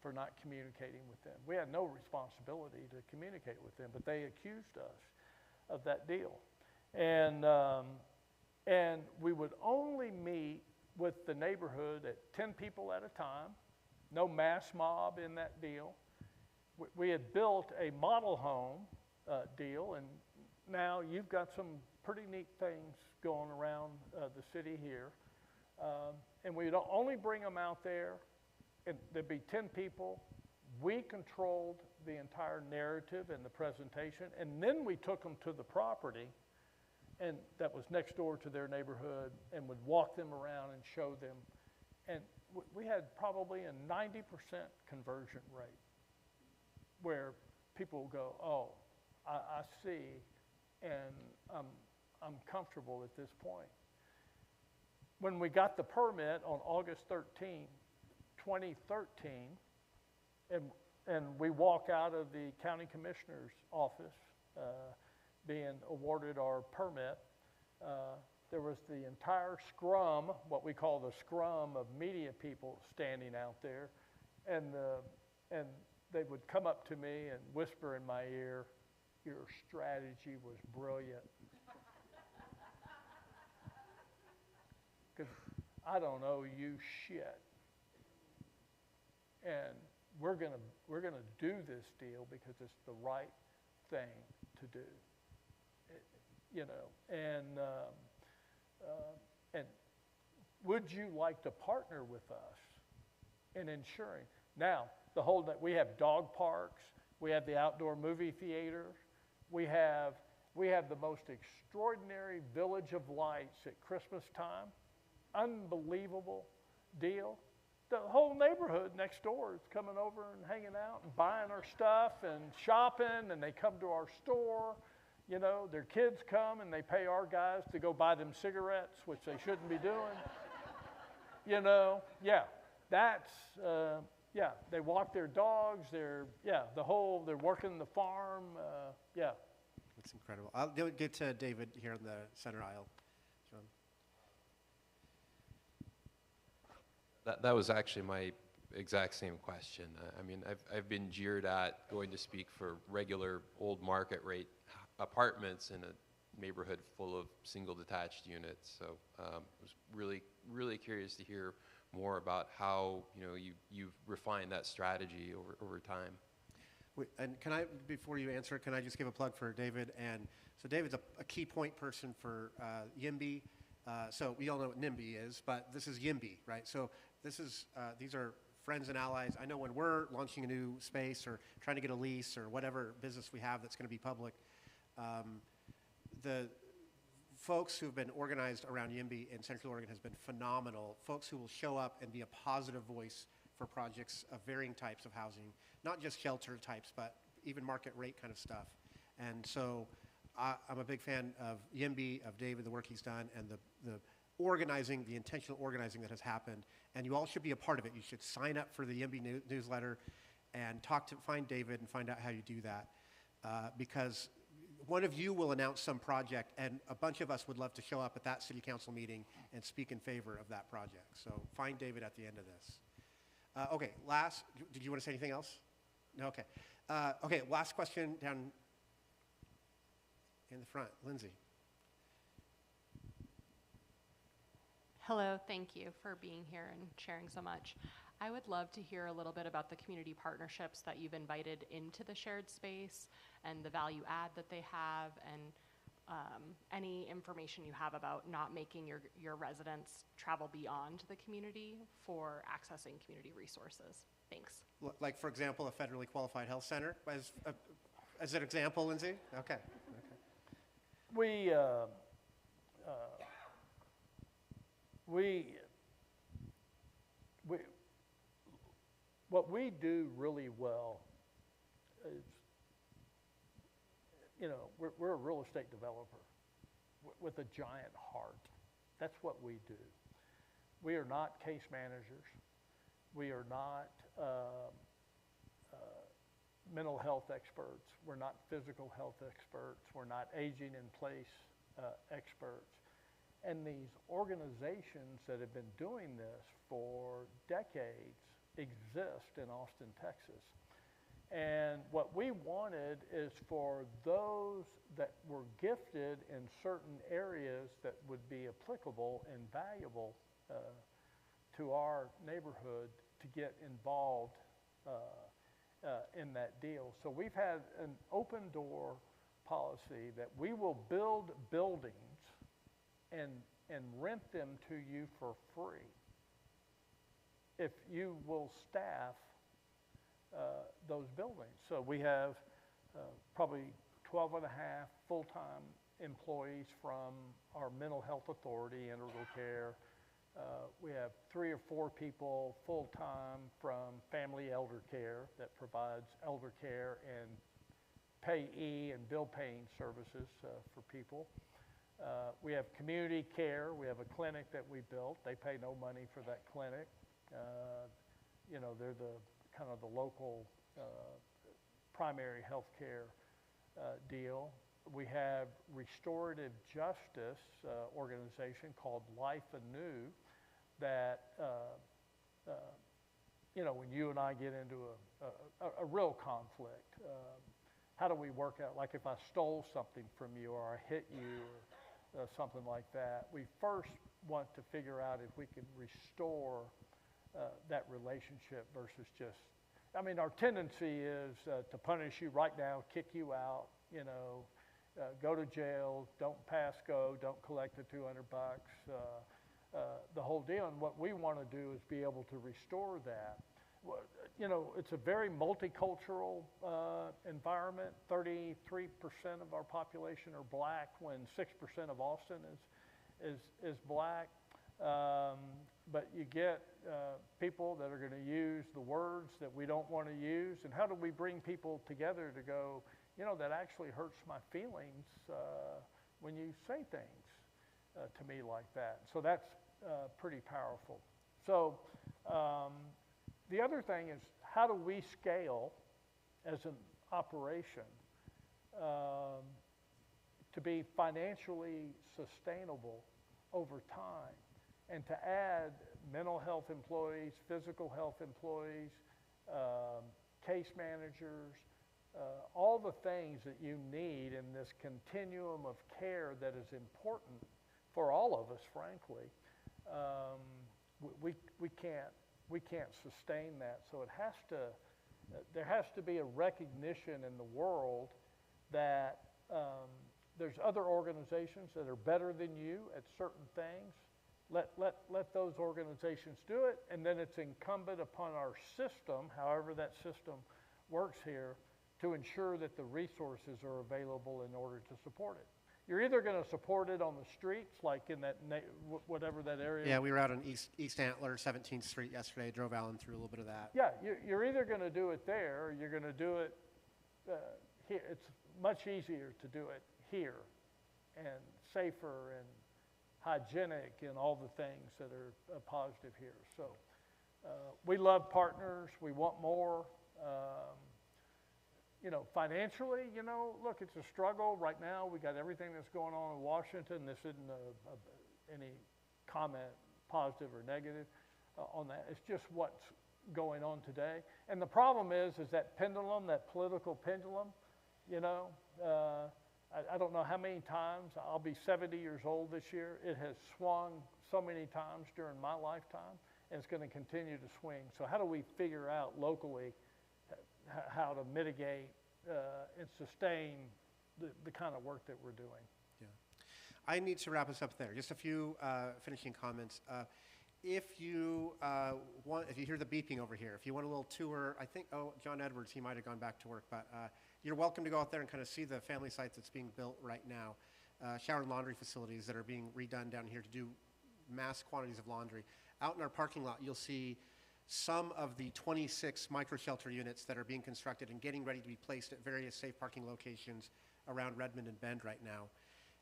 for not communicating with them. We had no responsibility to communicate with them, but they accused us of that deal. And we would only meet with the neighborhood at 10 people at a time, no mass mob in that deal. We had built a model home deal, and now you've got some pretty neat things going around the city here. And we'd only bring them out there, and there'd be 10 people. We controlled the entire narrative and the presentation, and then we took them to the property, and that was next door to their neighborhood, and would walk them around and show them. And we had probably a 90% conversion rate, where people go, oh, I see, and I'm comfortable at this point. When we got the permit on August 13, 2013, and we walk out of the county commissioner's office being awarded our permit, there was the entire scrum, what we call the scrum of media people standing out there, and they would come up to me and whisper in my ear, "Your strategy was brilliant." Because I don't owe you shit. And we're gonna do this deal because it's the right thing to do. You know, and would you like to partner with us in ensuring? Now, we have dog parks, we have the outdoor movie theater, we have the most extraordinary Village of Lights at Christmas time. Unbelievable deal. The whole neighborhood next door is coming over and hanging out and buying our stuff and shopping, and they come to our store. You know, their kids come and they pay our guys to go buy them cigarettes, which they shouldn't be doing. You know, yeah, that's, they walk their dogs, they're working the farm, yeah. That's incredible. I'll get to David here in the center aisle. John. That was actually my exact same question. I mean, I've been jeered at going to speak for regular old market rate apartments in a neighborhood full of single detached units. So I was really curious to hear more about how you've refined that strategy over time. And can I, before you answer, can I just give a plug for David? And so David's a key point person for YIMBY. So we all know what NIMBY is, but this is YIMBY, right? So these are friends and allies. I know when we're launching a new space or trying to get a lease or whatever business we have that's going to be public, the folks who've been organized around YIMBY in Central Oregon has been phenomenal. Folks who will show up and be a positive voice for projects of varying types of housing, not just shelter types, but even market rate kind of stuff. And so I'm a big fan of YIMBY, of David, the work he's done, and the organizing, the intentional organizing that has happened. And you all should be a part of it. You should sign up for the YIMBY newsletter and find David and find out how you do that. Because one of you will announce some project, and a bunch of us would love to show up at that city council meeting and speak in favor of that project. So find David at the end of this. Okay, did you want to say anything else? No, okay. Okay, last question down in the front. Lindsay. Hello, thank you for being here and sharing so much. I would love to hear a little bit about the community partnerships that you've invited into the shared space and the value add that they have, and any information you have about not making your residents travel beyond the community for accessing community resources. Thanks. Like, for example, a federally qualified health center as an example, Lindsay? Okay. What we do really well is, we're a real estate developer with a giant heart. That's what we do. We are not case managers. We are not mental health experts. We're not physical health experts. We're not aging in place experts. And these organizations that have been doing this for decades exist in Austin, Texas. And what we wanted is for those that were gifted in certain areas that would be applicable and valuable to our neighborhood to get involved in that deal. So we've had an open door policy that we will build buildings and rent them to you for free if you will staff those buildings. So we have probably 12 and a half full-time employees from our mental health authority, Integral Care. We have 3 or 4 people full-time from Family Elder Care that provides elder care and payee and bill paying services for people. We have community care. We have a clinic that we built. They pay no money for that clinic. You know, they're the kind of the local primary health care deal. We have restorative justice organization called Life Anew that, you know, when you and I get into a real conflict, how do we work out, like if I stole something from you or I hit you or something like that, we first want to figure out if we can restore that relationship versus just, I mean, our tendency is to punish you right now, kick you out, you know, go to jail, don't pass go, don't collect the $200, the whole deal. And what we want to do is be able to restore that. You know, it's a very multicultural environment. 33% of our population are black when 6% of Austin is black. But you get people that are going to use the words that we don't want to use. And how do we bring people together to go, you know, that actually hurts my feelings when you say things to me like that. So that's pretty powerful. So the other thing is, how do we scale as an operation to be financially sustainable over time and to add mental health employees, physical health employees, case managers, all the things that you need in this continuum of care that is important for all of us, frankly. We can't sustain that. So it has to, there has to be a recognition in the world that there's other organizations that are better than you at certain things. Let those organizations do it, and then it's incumbent upon our system, however that system works here, to ensure that the resources are available in order to support it. You're either going to support it on the streets, like in that, whatever that area. Yeah, we were out on East Antler, 17th Street yesterday. Drove Alan through a little bit of that. Yeah, you're either going to do it there, or you're going to do it here. It's much easier to do it here, and safer and hygienic and all the things that are positive here. So we love partners. We want more. You know, financially, you know, look, it's a struggle right now. We got everything that's going on in Washington. This isn't any comment, positive or negative, on that. It's just what's going on today. And the problem is that pendulum, that political pendulum, you know, I don't know how many times. I'll be 70 years old this year. It has swung so many times during my lifetime, and it's going to continue to swing. So how do we figure out locally how to mitigate and sustain the kind of work that we're doing? Yeah. I need to wrap us up there. Just a few finishing comments. If you if you hear the beeping over here, if you want a little tour, I think, John Edwards, he might have gone back to work, but you're welcome to go out there and kind of see the family site that's being built right now. Shower and laundry facilities that are being redone down here to do mass quantities of laundry. Out in our parking lot, you'll see some of the 26 micro-shelter units that are being constructed and getting ready to be placed at various safe parking locations around Redmond and Bend right now.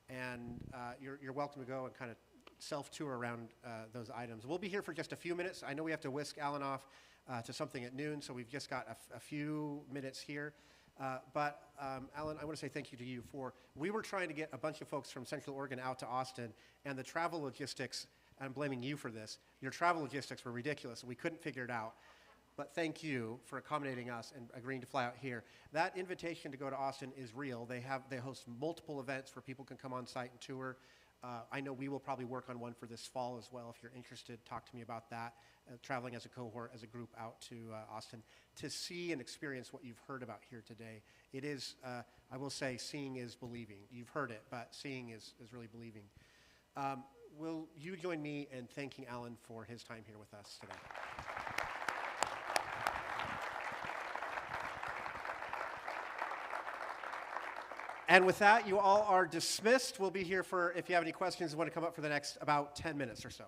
And you're welcome to go and kind of self-tour around those items. We'll be here for just a few minutes. I know we have to whisk Alan off to something at noon, so we've just got a few minutes here. But Alan, I want to say thank you to you we were trying to get a bunch of folks from Central Oregon out to Austin, and the travel logistics, I'm blaming you for this, your travel logistics were ridiculous. We couldn't figure it out. But thank you for accommodating us and agreeing to fly out here. That invitation to go to Austin is real. They host multiple events where people can come on site and tour. I know we will probably work on one for this fall as well. If you're interested, talk to me about that. Traveling as a cohort, as a group out to Austin to see and experience what you've heard about here today. It is, I will say, seeing is believing. You've heard it, but seeing is really believing. Will you join me in thanking Alan for his time here with us today? And with that, you all are dismissed. We'll be here for, if you have any questions, want to come up for the next about 10 minutes or so.